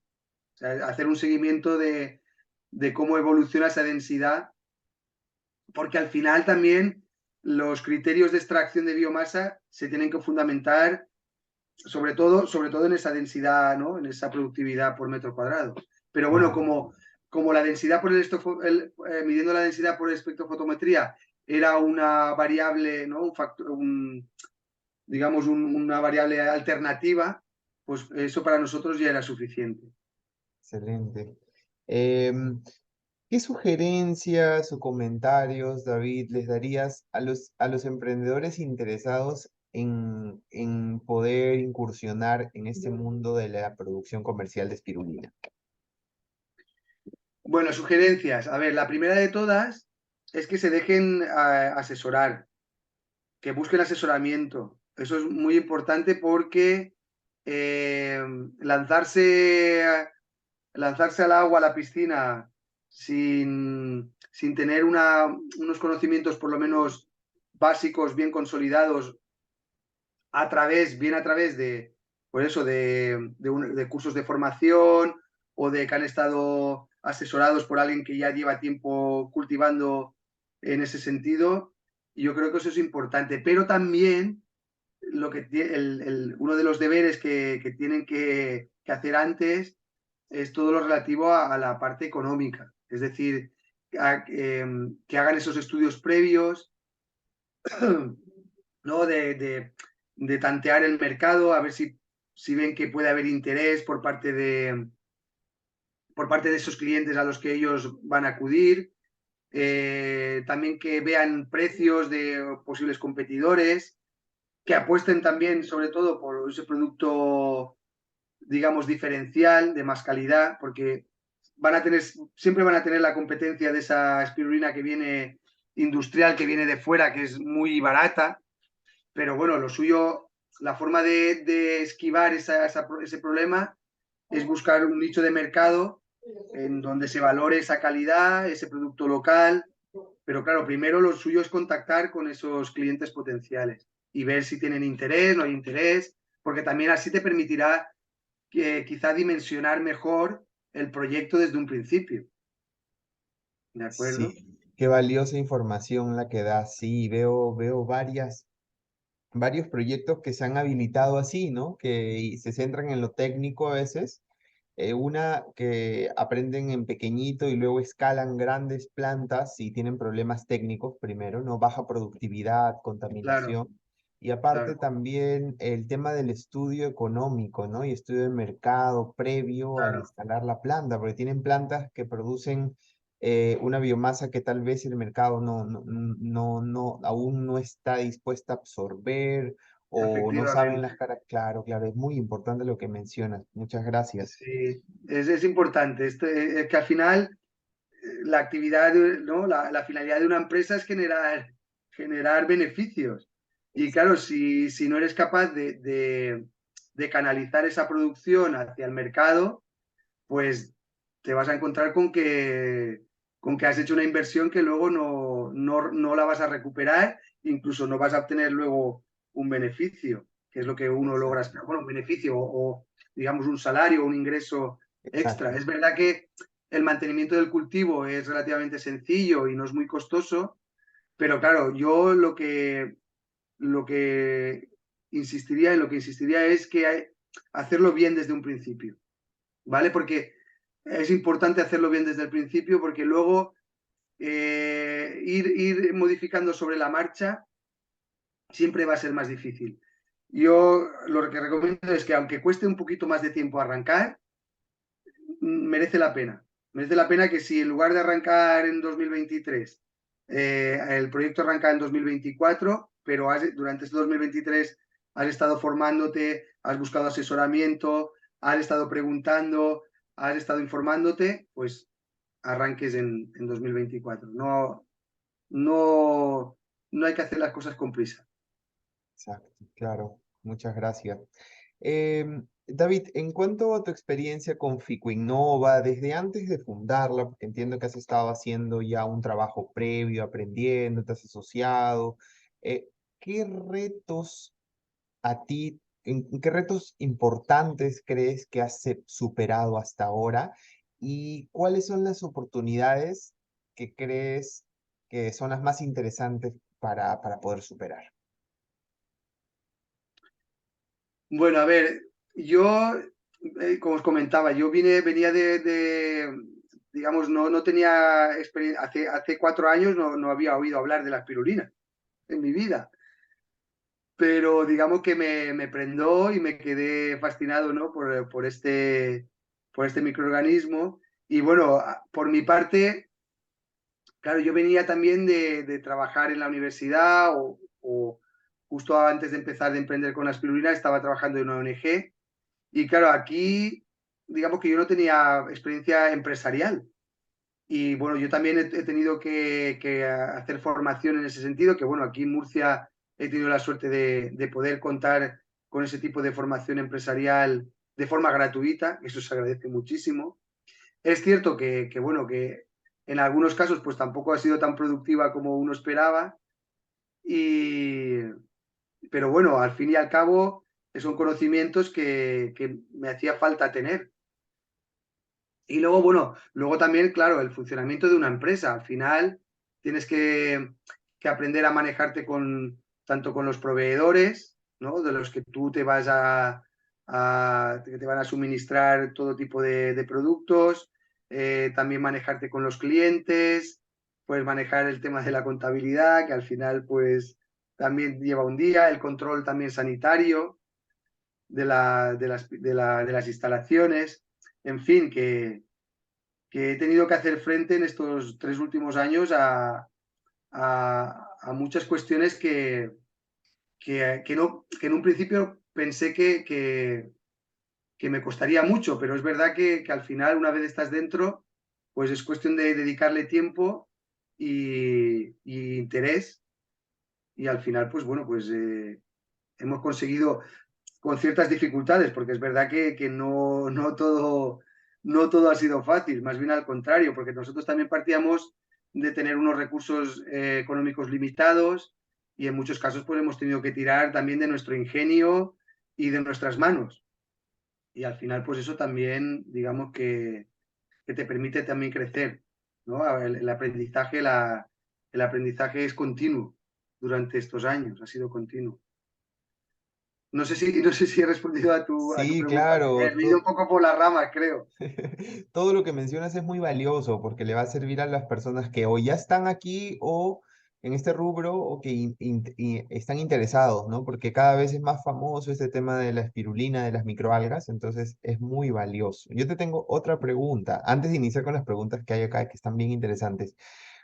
Speaker 2: O sea, hacer un seguimiento de cómo evoluciona esa densidad, porque al final también los criterios de extracción de biomasa se tienen que fundamentar sobre todo en esa densidad, ¿no? En esa productividad por metro cuadrado. Pero bueno,
Speaker 1: Claro,
Speaker 2: como la densidad midiendo la densidad por espectrofotometría era una variable, ¿no? Digamos, una variable alternativa, pues eso para nosotros ya era suficiente.
Speaker 1: excelente. Em, ¿Qué sugerencias o comentarios, David, les darías a los emprendedores interesados en poder incursionar en este mundo de la producción comercial de espirulina?
Speaker 2: Bueno, sugerencias. A ver, la primera de todas es que se dejen asesorar, que busquen asesoramiento. Eso es muy importante porque eh, lanzarse, lanzarse al agua, a la piscina, sin tener unos conocimientos por lo menos básicos, bien consolidados, bien a través de, por eso, de cursos de formación o de que han estado asesorados por alguien que ya lleva tiempo cultivando en ese sentido. Y yo creo que eso es importante, pero también uno de los deberes que tienen que hacer antes es todo lo relativo a la parte económica, es decir, que hagan esos estudios previos, ¿no? De tantear el mercado, a ver si ven que puede haber interés por parte de esos clientes a los que ellos van a acudir. También que vean precios de posibles competidores, que apuesten también, sobre todo, por ese producto, digamos, diferencial, de más calidad, porque siempre van a tener la competencia de esa espirulina que viene industrial, que viene de fuera, que es muy barata, pero bueno, lo suyo, la forma de esquivar ese problema es buscar un nicho de mercado en donde se valore esa calidad, ese producto local, pero claro, primero lo suyo es contactar con esos clientes potenciales y ver si tienen interés, no hay interés, porque también así te permitirá quizá dimensionar mejor el proyecto desde un principio. ¿De acuerdo?
Speaker 1: Sí, qué valiosa información la que da. Sí, veo varios proyectos que se han habilitado así, ¿no? Que se centran en lo técnico a veces. Una que aprenden en pequeñito y luego escalan grandes plantas y tienen problemas técnicos primero, ¿no? Baja productividad,
Speaker 2: Claro,
Speaker 1: contaminación. Y aparte
Speaker 2: claro,
Speaker 1: también el tema del estudio económico, ¿no? Y estudio de mercado previo al
Speaker 2: claro.
Speaker 1: instalar la planta, porque tienen plantas que producen una biomasa que tal vez el mercado aún no está dispuesta a absorber o no saben las
Speaker 2: Efectivamente.
Speaker 1: caras. Claro, claro, es muy importante lo que mencionas. Muchas gracias.
Speaker 2: Sí, es importante. Es que al final la actividad, ¿no? La finalidad de una empresa es generar beneficios. Y claro, si no eres capaz de canalizar esa producción hacia el mercado, pues te vas a encontrar con que has hecho una inversión que luego no la vas a recuperar, incluso no vas a obtener luego un beneficio, que es lo que uno logra
Speaker 1: Exacto.
Speaker 2: esperar. Bueno, un beneficio o digamos, un salario o un ingreso extra.
Speaker 1: Exacto.
Speaker 2: Es verdad que el mantenimiento del cultivo es relativamente sencillo y no es muy costoso, pero claro, yo lo que insistiría en lo que insistiría es que hay, hacerlo bien desde un principio, ¿vale? Porque es importante hacerlo bien desde el principio porque luego ir modificando sobre la marcha siempre va a ser más difícil. Yo lo que recomiendo es que aunque cueste un poquito más de tiempo arrancar, merece la pena. Merece la pena que si en lugar de arrancar en 2023, el proyecto arranca en 2024, pero durante este 2023 has estado formándote, has buscado asesoramiento, has estado preguntando, has estado informándote, pues arranques en 2024. No, no, no hay que hacer las cosas con prisa.
Speaker 1: Exacto, claro. Muchas gracias. David, en cuanto a tu experiencia con Ficoinnova, desde antes de fundarla, porque entiendo que has estado haciendo ya un trabajo previo, aprendiendo, te has asociado, eh, ¿qué retos a ti, en qué retos importantes crees que has superado hasta ahora? ¿Y cuáles son las oportunidades que crees que son las más interesantes para poder superar?
Speaker 2: Bueno, a ver, yo, como os comentaba, yo venía digamos, no tenía experiencia, hace 4 años no había oído hablar de la espirulina en mi vida, pero digamos que me prendó y me quedé fascinado, ¿no? por este microorganismo. Y bueno, por mi parte, claro, yo venía también de trabajar en la universidad o justo antes de empezar de emprender con la espirulina estaba trabajando en una ONG. Y claro, aquí, digamos que yo no tenía experiencia empresarial. Y bueno, yo también he tenido que hacer formación en ese sentido, que bueno, aquí en Murcia he tenido la suerte de poder contar con ese tipo de formación empresarial de forma gratuita, eso se agradece muchísimo. Es cierto bueno, que en algunos casos pues tampoco ha sido tan productiva como uno esperaba, y, pero bueno, al fin y al cabo son conocimientos que me hacía falta tener. Y luego, bueno, luego también, claro, el funcionamiento de una empresa. Al final tienes que aprender a manejarte tanto con los proveedores, ¿no? De los que tú te vas que te van a suministrar todo tipo de productos, también manejarte con los clientes, pues manejar el tema de la contabilidad, que al final, pues también lleva un día, el control también sanitario de las instalaciones, en fin, que he tenido que hacer frente en estos 3 últimos años a muchas cuestiones que en un principio pensé que me costaría mucho, pero es verdad que al final, una vez estás dentro, pues es cuestión de dedicarle tiempo y interés, y al final, pues bueno, pues hemos conseguido con ciertas dificultades, porque es verdad que no todo ha sido fácil, más bien al contrario, porque nosotros también partíamos de tener unos recursos económicos limitados y en muchos casos pues hemos tenido que tirar también de nuestro ingenio y de nuestras manos. Y al final pues eso también, digamos que te permite también crecer, ¿no? El aprendizaje es continuo durante estos años, ha sido continuo. No sé si he respondido a tu
Speaker 1: Sí,
Speaker 2: pregunta.
Speaker 1: claro,
Speaker 2: Me he ido un poco por las ramas, creo.
Speaker 1: todo lo que mencionas es muy valioso porque le va a servir a las personas que o ya están aquí o en este rubro o que están interesados, ¿no? Porque cada vez es más famoso este tema de la espirulina, de las microalgas, entonces es muy valioso. Yo te tengo otra pregunta, antes de iniciar con las preguntas que hay acá, que están bien interesantes.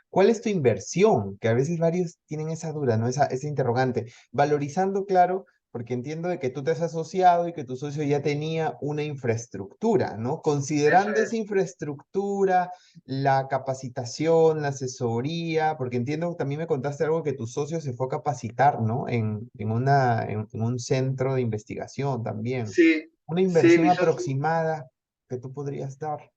Speaker 1: ¿Cuál es tu inversión? Que a veces varios tienen esa duda, ¿no? Esa interrogante. Valorizando, claro, porque entiendo de que tú te has asociado y que tu socio ya tenía una infraestructura, ¿no?
Speaker 2: Eso
Speaker 1: Considerando esa
Speaker 2: es.
Speaker 1: infraestructura, la capacitación, la asesoría, porque entiendo, también me contaste algo que tu socio se fue a capacitar, ¿no? En un centro de investigación también.
Speaker 2: Sí,
Speaker 1: Una
Speaker 2: sí,
Speaker 1: inversión aproximada que tú podrías dar.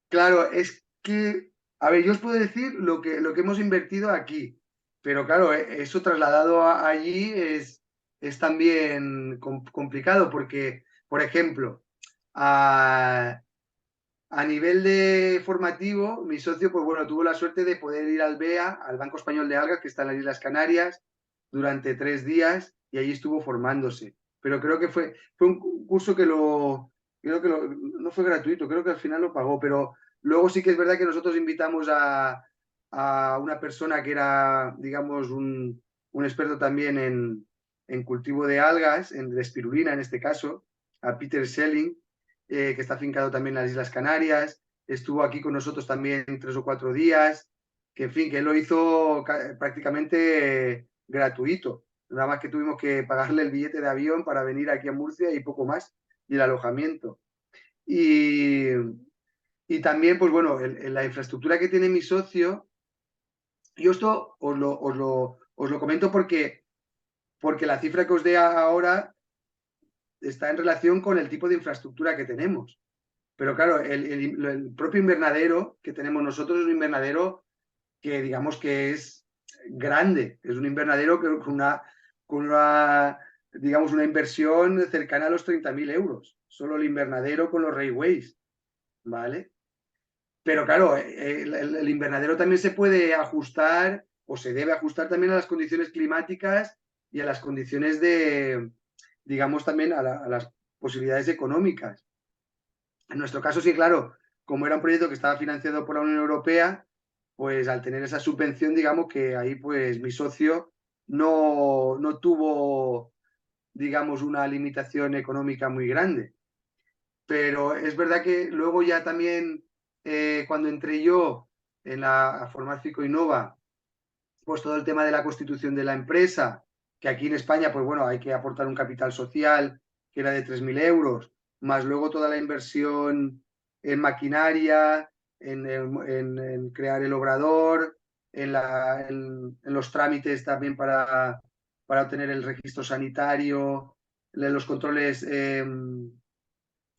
Speaker 2: claro, es que, a ver, yo os puedo decir lo que hemos invertido aquí, pero claro, eso trasladado allí es también complicado porque, por ejemplo, A, a nivel de formativo, mi socio, pues bueno, tuvo la suerte de poder ir al BEA, al Banco Español de Algas, que está en las Islas Canarias, durante 3 días y allí estuvo formándose. Pero creo que fue un curso creo que no fue gratuito, creo que al final lo pagó, pero luego sí que es verdad que nosotros invitamos a una persona que era, digamos, un experto también en cultivo de algas, de espirulina en este caso, a Peter Schelling, que está afincado también en las Islas Canarias. Estuvo aquí con nosotros también 3 o 4 días, que en fin, que él lo hizo prácticamente gratuito. Nada más que tuvimos que pagarle el billete de avión para venir aquí a Murcia y poco más, y el alojamiento. Y, y también, pues bueno, la infraestructura que tiene mi socio, yo esto os lo comento porque la cifra que os dé ahora está en relación con el tipo de infraestructura que tenemos. Pero claro, el propio invernadero que tenemos nosotros es un invernadero que digamos que es grande, es un invernadero con una digamos, una inversión cercana a los 30.000 euros, solo el invernadero con los railways, ¿vale? Pero claro, el invernadero también se puede ajustar o se debe ajustar también a las condiciones climáticas y a las condiciones digamos, también a las posibilidades económicas. En nuestro caso, sí, claro, como era un proyecto que estaba financiado por la Unión Europea, pues al tener esa subvención, digamos que ahí pues mi socio no tuvo, digamos, una limitación económica muy grande. Pero es verdad que luego ya también, cuando entré yo a formar Fico Innova, pues todo el tema de la constitución de la empresa, que aquí en España, pues bueno, hay que aportar un capital social que era de 3.000 euros, más luego toda la inversión en maquinaria, en crear el obrador, en los trámites también para obtener el registro sanitario, los controles,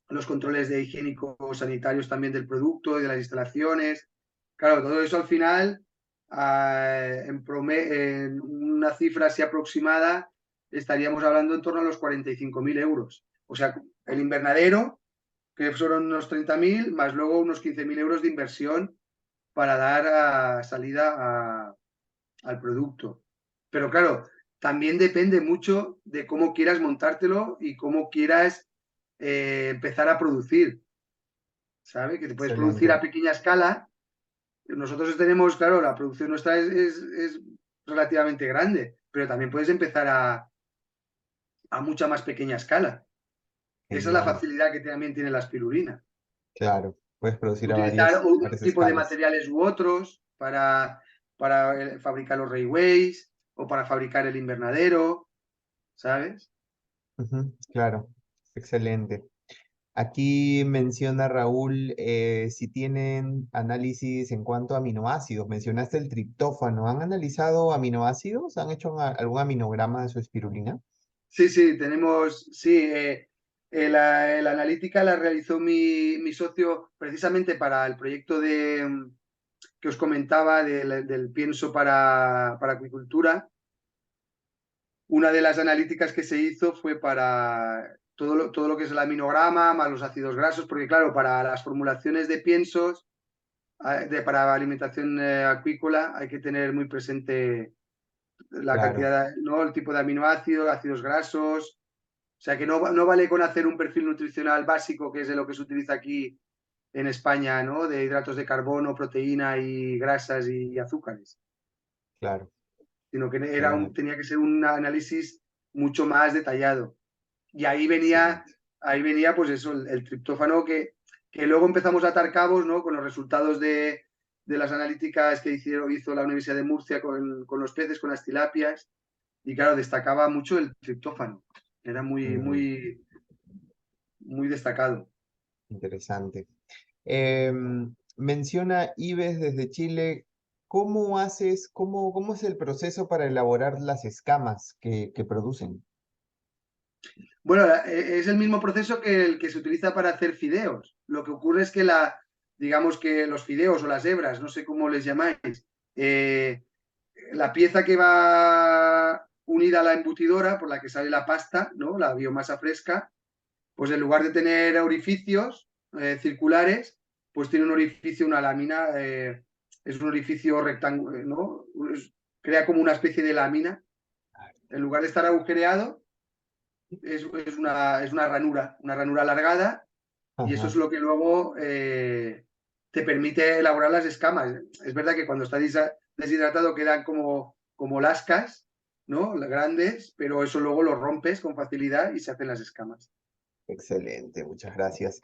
Speaker 2: los controles de higiénicos sanitarios también del producto y de las instalaciones. Claro, todo eso al final, en una cifra así aproximada, estaríamos hablando en torno a los 45.000 euros. O sea, el invernadero, que fueron unos 30.000, más luego unos 15.000 euros de inversión para dar salida al producto. Pero claro, también depende mucho de cómo quieras montártelo y cómo quieras empezar a producir. ¿Sabes? Que te puedes producir a
Speaker 1: Excelente.
Speaker 2: pequeña escala. Nosotros tenemos, claro, la producción nuestra es relativamente grande, pero también puedes empezar a mucha más pequeña escala. Esa es la
Speaker 1: Genial.
Speaker 2: facilidad que también tiene la espirulina.
Speaker 1: Claro, puedes producir a
Speaker 2: Utilizar un
Speaker 1: varias
Speaker 2: tipo de
Speaker 1: escalas.
Speaker 2: materiales u otros para fabricar los railways o para fabricar el invernadero, ¿sabes?
Speaker 1: Ujú, claro, excelente. Aquí menciona Raúl si tienen análisis en cuanto a aminoácidos. Mencionaste el triptófano. ¿Han analizado aminoácidos? ¿Han hecho algún aminograma de su espirulina?
Speaker 2: Sí, sí, tenemos, sí, la analítica la realizó mi socio precisamente para el proyecto que os comentaba del pienso para acuicultura. Una de las analíticas que se hizo fue para todo lo que es el aminograma, más los ácidos grasos, porque claro, para las formulaciones de piensos, para alimentación acuícola, hay que tener muy presente la
Speaker 1: Claro,
Speaker 2: cantidad, ¿no? El tipo de aminoácidos, ácidos grasos. O sea que no vale con hacer un perfil nutricional básico, que es de lo que se utiliza aquí en España, ¿no? De hidratos de carbono, proteína y grasas y azúcares,
Speaker 1: claro,
Speaker 2: sino que
Speaker 1: excelente,
Speaker 2: tenía que ser un análisis mucho más detallado. Y
Speaker 1: excelente.
Speaker 2: ahí venía pues eso, el triptófano que luego empezamos a atar cabos, ¿no? Con los resultados de las analíticas que hizo la Universidad de Murcia con los peces, con las tilapias. Y claro, destacaba mucho el triptófano. Era muy,
Speaker 1: Mm,
Speaker 2: muy, muy destacado.
Speaker 1: interesante. Menciona Ives desde Chile. ¿Cómo haces, cómo es el proceso para elaborar las escamas que producen?
Speaker 2: Bueno, es el mismo proceso que el que se utiliza para hacer fideos. Lo que ocurre es que digamos que los fideos o las hebras, no sé cómo les llamáis, eh, la pieza que va unida a la embutidora por la que sale la pasta, ¿no? La biomasa fresca, pues en lugar de tener orificios circulares, pues tiene un orificio, una lámina, es un orificio rectangular, ¿no? Crea como una especie de lámina. En lugar de estar agujereado, es una ranura alargada, y eso es
Speaker 1: Ajá,
Speaker 2: lo que luego te permite elaborar las escamas. Es verdad que cuando está deshidratado quedan como lascas, ¿no? Grandes, pero eso luego lo rompes con facilidad y se hacen las escamas.
Speaker 1: excelente, muchas gracias.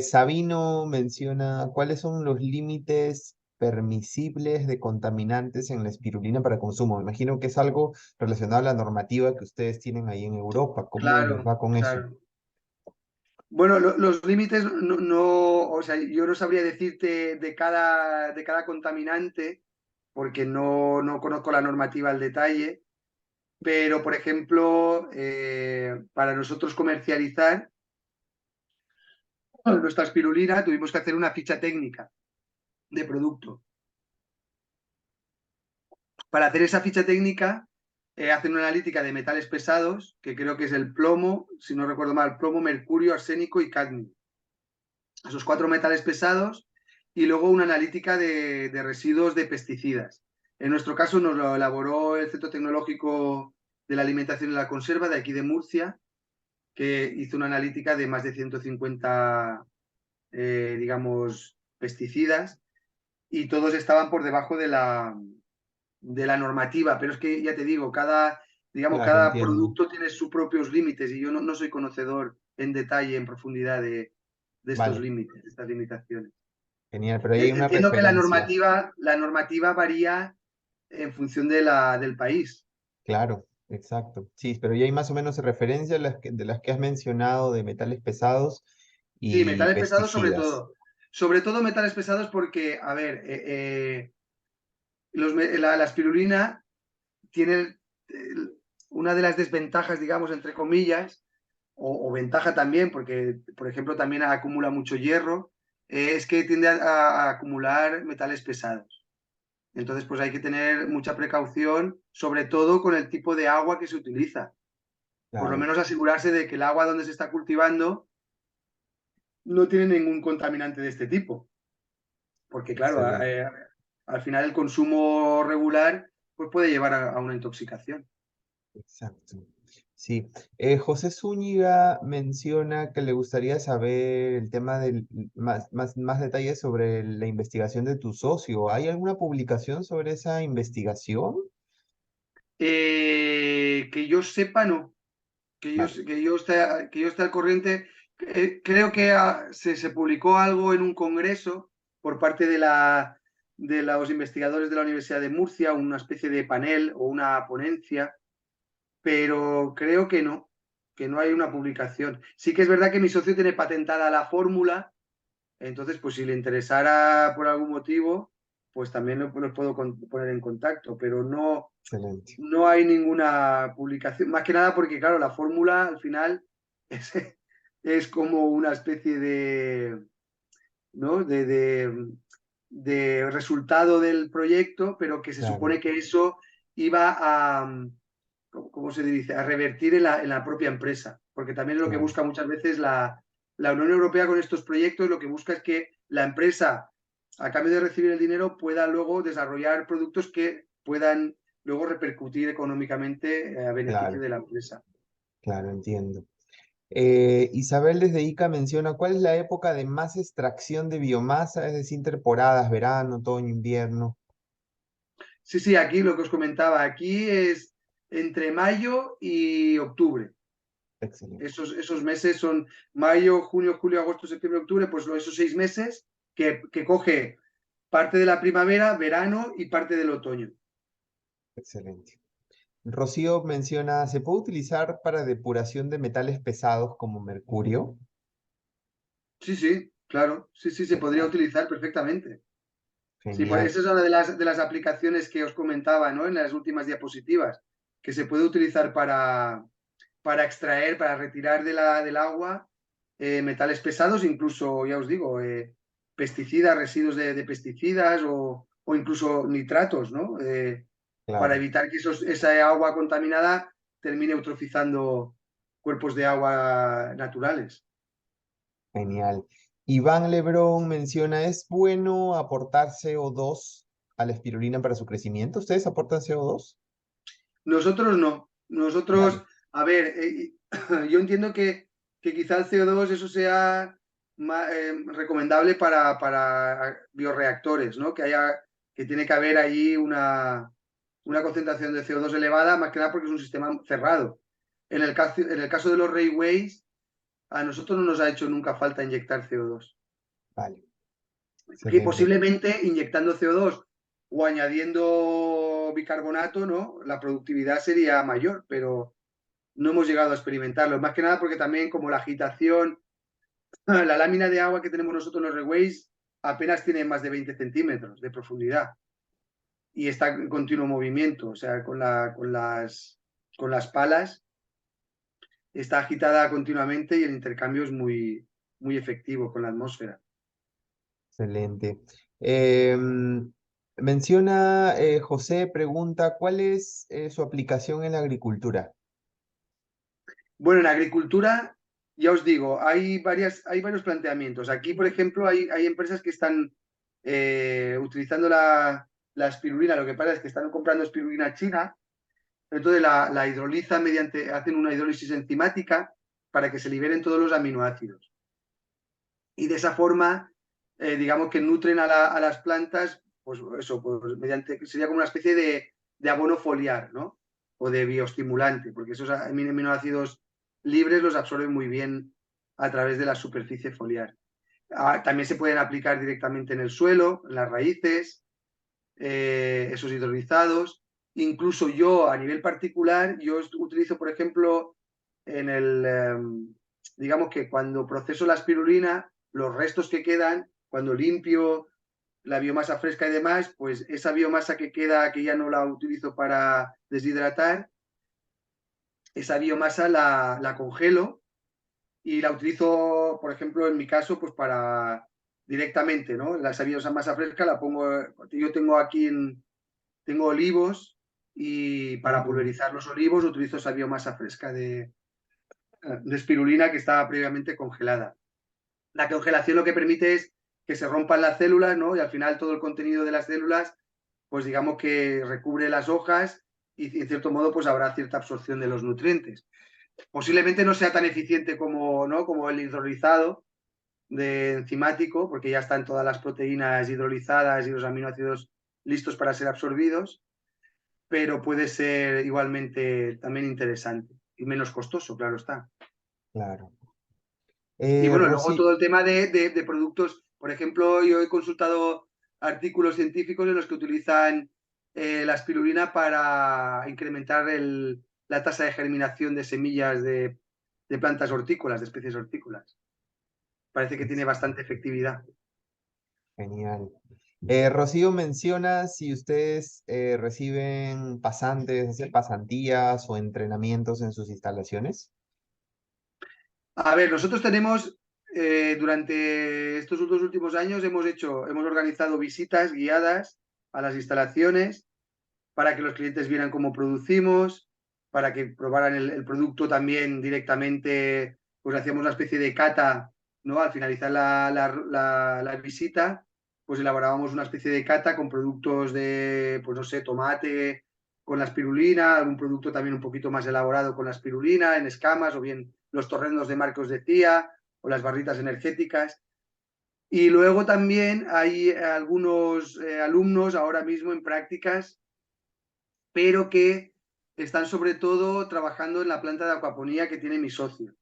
Speaker 1: Sabino menciona cuáles son los límites permisibles de contaminantes en la espirulina para consumo. Me imagino que es algo relacionado a la normativa que ustedes tienen ahí en Europa. ¿Cómo les
Speaker 2: Claro,
Speaker 1: va con eso?
Speaker 2: claro. Bueno, los límites o sea, yo no sabría decirte de cada contaminante porque no conozco la normativa al detalle, pero por ejemplo, para nosotros comercializar nuestra espirulina tuvimos que hacer una ficha técnica de producto. Para hacer esa ficha técnica hacen una analítica de metales pesados, que creo que es el plomo, si no recuerdo mal, plomo, mercurio, arsénico y cadmio. Esos 4 metales pesados, y luego una analítica de residuos de pesticidas. En nuestro caso nos lo elaboró el Centro Tecnológico de la Alimentación y la Conserva de aquí de Murcia, que hizo una analítica de más de 150, digamos, pesticidas, y todos estaban por debajo de la normativa, pero es que ya te digo, digamos,
Speaker 1: Claro,
Speaker 2: cada
Speaker 1: entiendo.
Speaker 2: producto tiene sus propios límites, y yo no soy conocedor en detalle, en profundidad de estos
Speaker 1: Vale,
Speaker 2: límites, de estas limitaciones.
Speaker 1: genial, pero ahí hay una
Speaker 2: Entiendo que la
Speaker 1: referencia.
Speaker 2: normativa, la normativa varía en función del país.
Speaker 1: Claro, exacto. Sí, pero ya hay más o menos referencia a de las que has mencionado de metales pesados
Speaker 2: Sí,
Speaker 1: y
Speaker 2: metales pesados sobre
Speaker 1: pesticidas.
Speaker 2: todo. Sobre todo metales pesados porque, a ver, la espirulina tiene una de las desventajas, digamos, entre comillas, o ventaja también, porque, por ejemplo, también acumula mucho hierro, es que tiende a acumular metales pesados. Entonces, pues hay que tener mucha precaución, sobre todo con el tipo de agua que se utiliza. Por lo
Speaker 1: Claro,
Speaker 2: menos asegurarse de que el agua donde se está cultivando no tiene ningún contaminante de este tipo. Porque, claro,
Speaker 1: excelente,
Speaker 2: al final el consumo regular pues puede llevar a una intoxicación.
Speaker 1: exacto. Sí, José Zúñiga menciona que le gustaría saber el tema del más detalles sobre la investigación de tu socio. ¿Hay alguna publicación sobre esa investigación?
Speaker 2: Que yo sepa, no.
Speaker 1: Vale,
Speaker 2: Que yo esté al corriente. Creo que se publicó algo en un congreso por parte de los investigadores de la Universidad de Murcia, una especie de panel o una ponencia, pero creo que no hay una publicación. Sí que es verdad que mi socio tiene patentada la fórmula, entonces pues si le interesara por algún motivo, pues también lo puedo poner en contacto, pero
Speaker 1: excelente.
Speaker 2: no hay ninguna publicación, más que nada porque, claro, la fórmula al final es, es como una especie ¿no? de resultado del proyecto, pero que se
Speaker 1: Claro,
Speaker 2: supone que eso iba ¿cómo se dice?, a revertir en la propia empresa, porque también es lo que
Speaker 1: claro,
Speaker 2: busca muchas veces la Unión Europea con estos proyectos, lo que busca es que la empresa, a cambio de recibir el dinero, pueda luego desarrollar productos que puedan luego repercutir económicamente a beneficio
Speaker 1: claro,
Speaker 2: de la empresa.
Speaker 1: claro, entiendo. Isabel desde Ica menciona cuál es la época de más extracción de biomasa, es decir, temporadas, verano, otoño, invierno.
Speaker 2: Sí, sí, aquí lo que os comentaba, aquí es entre mayo y octubre.
Speaker 1: Excelente,
Speaker 2: Esos meses son mayo, junio, julio, agosto, septiembre, octubre, pues esos 6 meses que coge parte de la primavera, verano y parte del otoño.
Speaker 1: excelente. Rocío menciona, ¿se puede utilizar para depuración de metales pesados como mercurio?
Speaker 2: Sí, sí, claro, sí, sí, se podría
Speaker 1: Genial,
Speaker 2: utilizar perfectamente. Sí, pues
Speaker 1: genial,
Speaker 2: esa es una de las aplicaciones que os comentaba, ¿no? En las últimas diapositivas, que se puede utilizar para extraer, para retirar del agua metales pesados, incluso, ya os digo, pesticidas, residuos de pesticidas o incluso nitratos, ¿no? Para
Speaker 1: claro,
Speaker 2: evitar que esa agua contaminada termine eutrofizando cuerpos de agua naturales.
Speaker 1: Genial. Iván Lebrón menciona, ¿es bueno aportar CO2 a la espirulina para su crecimiento? ¿Ustedes aportan CO2?
Speaker 2: Nosotros no. Nosotros,
Speaker 1: Vale,
Speaker 2: a ver, yo entiendo que quizá el CO2 eso sea recomendable para bioreactores, ¿no? Que tiene que haber ahí una concentración de CO2 elevada, más que nada porque es un sistema cerrado. En el caso de los railways, a nosotros no nos ha hecho nunca falta inyectar CO2.
Speaker 1: vale,
Speaker 2: Que
Speaker 1: excelente.
Speaker 2: posiblemente inyectando CO2 o añadiendo bicarbonato, ¿no? La productividad sería mayor, pero no hemos llegado a experimentarlo. Más que nada porque también como la agitación, la lámina de agua que tenemos nosotros en los reways apenas tiene más de 20 centímetros de profundidad y está en continuo movimiento, o sea, con las palas está agitada continuamente y el intercambio es muy efectivo con la atmósfera.
Speaker 1: Excelente. Menciona, José, pregunta, ¿cuál es su aplicación en la agricultura?
Speaker 2: Bueno, en agricultura, ya os digo, hay varios planteamientos. Aquí, por ejemplo, hay empresas que están utilizando la espirulina. Lo que pasa es que están comprando espirulina china, entonces la hidrolizan hacen una hidrólisis enzimática para que se liberen todos los aminoácidos. Y de esa forma, digamos que nutren a las plantas, pues eso, pues sería como una especie de abono foliar, ¿no? O de bioestimulante, porque esos aminoácidos libres los absorben muy bien a través de la superficie foliar. También se pueden aplicar directamente en el suelo, en las raíces, esos hidrolizados. Incluso yo, a nivel particular, yo utilizo, por ejemplo, digamos que cuando proceso la espirulina, los restos que quedan, cuando limpio la biomasa fresca y demás, pues esa biomasa que queda, que ya no la utilizo para deshidratar, esa biomasa la congelo y la utilizo, por ejemplo, en mi caso, pues para directamente, ¿no? Esa biomasa fresca la pongo, yo tengo olivos y para
Speaker 1: Mm,
Speaker 2: pulverizar los olivos utilizo esa biomasa fresca de espirulina que estaba previamente congelada. La congelación lo que permite es que se rompan las células, ¿no? Y al final todo el contenido de las células, pues digamos que recubre las hojas y en cierto modo pues habrá cierta absorción de los nutrientes. Posiblemente no sea tan eficiente como, ¿no? Como el hidrolizado de enzimático, porque ya están todas las proteínas hidrolizadas y los aminoácidos listos para ser absorbidos, pero puede ser igualmente también interesante y menos costoso, claro está.
Speaker 1: claro.
Speaker 2: Y bueno, luego
Speaker 1: Rosy,
Speaker 2: todo el tema de productos, por ejemplo, yo he consultado artículos científicos en los que utilizan la espirulina para incrementar la tasa de germinación de semillas de plantas hortícolas, de especies hortícolas. Parece que tiene bastante efectividad.
Speaker 1: genial. Rocío menciona si ustedes reciben pasantes, hacer pasantías o entrenamientos en sus instalaciones.
Speaker 2: A ver, nosotros tenemos, durante estos dos últimos años, hemos organizado visitas guiadas a las instalaciones para que los clientes vieran cómo producimos, para que probaran el producto también directamente, pues hacíamos una especie de cata, ¿no? Al finalizar la visita, pues elaborábamos una especie de cata con productos de, pues no sé, tomate con la espirulina, algún producto también un poquito más elaborado con la espirulina, en escamas, o bien los torrendos de mar que os decía, o las barritas energéticas. Y luego también hay algunos alumnos ahora mismo en prácticas pero que están sobre todo trabajando en la planta de acuaponía que tiene mi socio.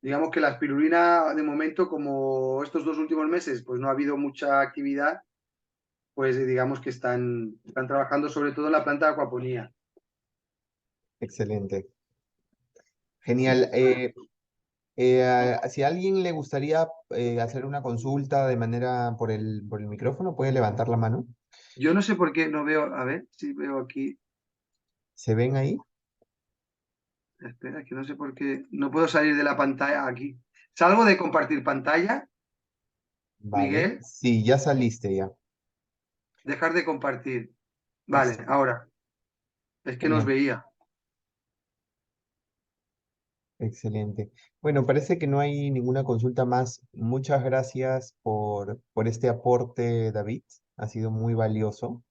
Speaker 2: Digamos que la espirulina, de momento, como estos dos últimos meses, pues no ha habido mucha actividad, pues digamos que están trabajando sobre todo en la planta de acuaponía.
Speaker 1: Excelente. Genial. Si a alguien le gustaría hacer una consulta de manera por el micrófono, puede levantar la mano.
Speaker 2: Yo no sé por qué no veo, a ver si veo aquí,
Speaker 1: ¿Se ven ahí?
Speaker 2: espera, que no sé por qué, no puedo salir de la pantalla aquí. Salgo de compartir pantalla,
Speaker 1: Vale.
Speaker 2: Miguel,
Speaker 1: Sí, ya saliste ya.
Speaker 2: dejar de compartir. Vale,
Speaker 1: Listo.
Speaker 2: ahora, es que nos
Speaker 1: Genial.
Speaker 2: veía.
Speaker 1: Excelente. Bueno, parece que no hay ninguna consulta más. Muchas gracias por este aporte, David. Ha sido muy valioso.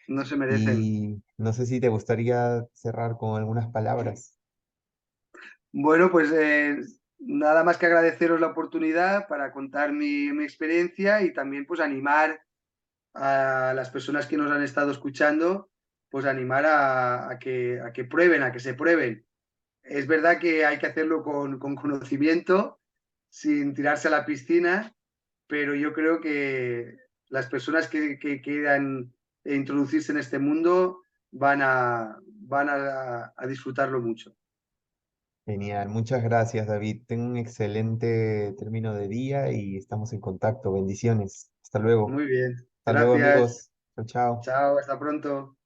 Speaker 2: No se merecen.
Speaker 1: Y no sé si te gustaría cerrar con algunas palabras.
Speaker 2: Bueno, pues nada más que agradeceros la oportunidad para contar mi experiencia y también pues animar a las personas que nos han estado escuchando, pues animar a que prueben, a que se prueben. Es verdad que hay que hacerlo con conocimiento, sin tirarse a la piscina, pero yo creo que las personas que quieran introducirse en este mundo van a disfrutarlo mucho.
Speaker 1: Genial. Muchas gracias, David. Ten un excelente término de día y estamos en contacto. Bendiciones. Hasta luego.
Speaker 2: Muy bien,
Speaker 1: Hasta luego,
Speaker 2: gracias.
Speaker 1: amigos. Chao, chao.
Speaker 2: Chao, hasta pronto.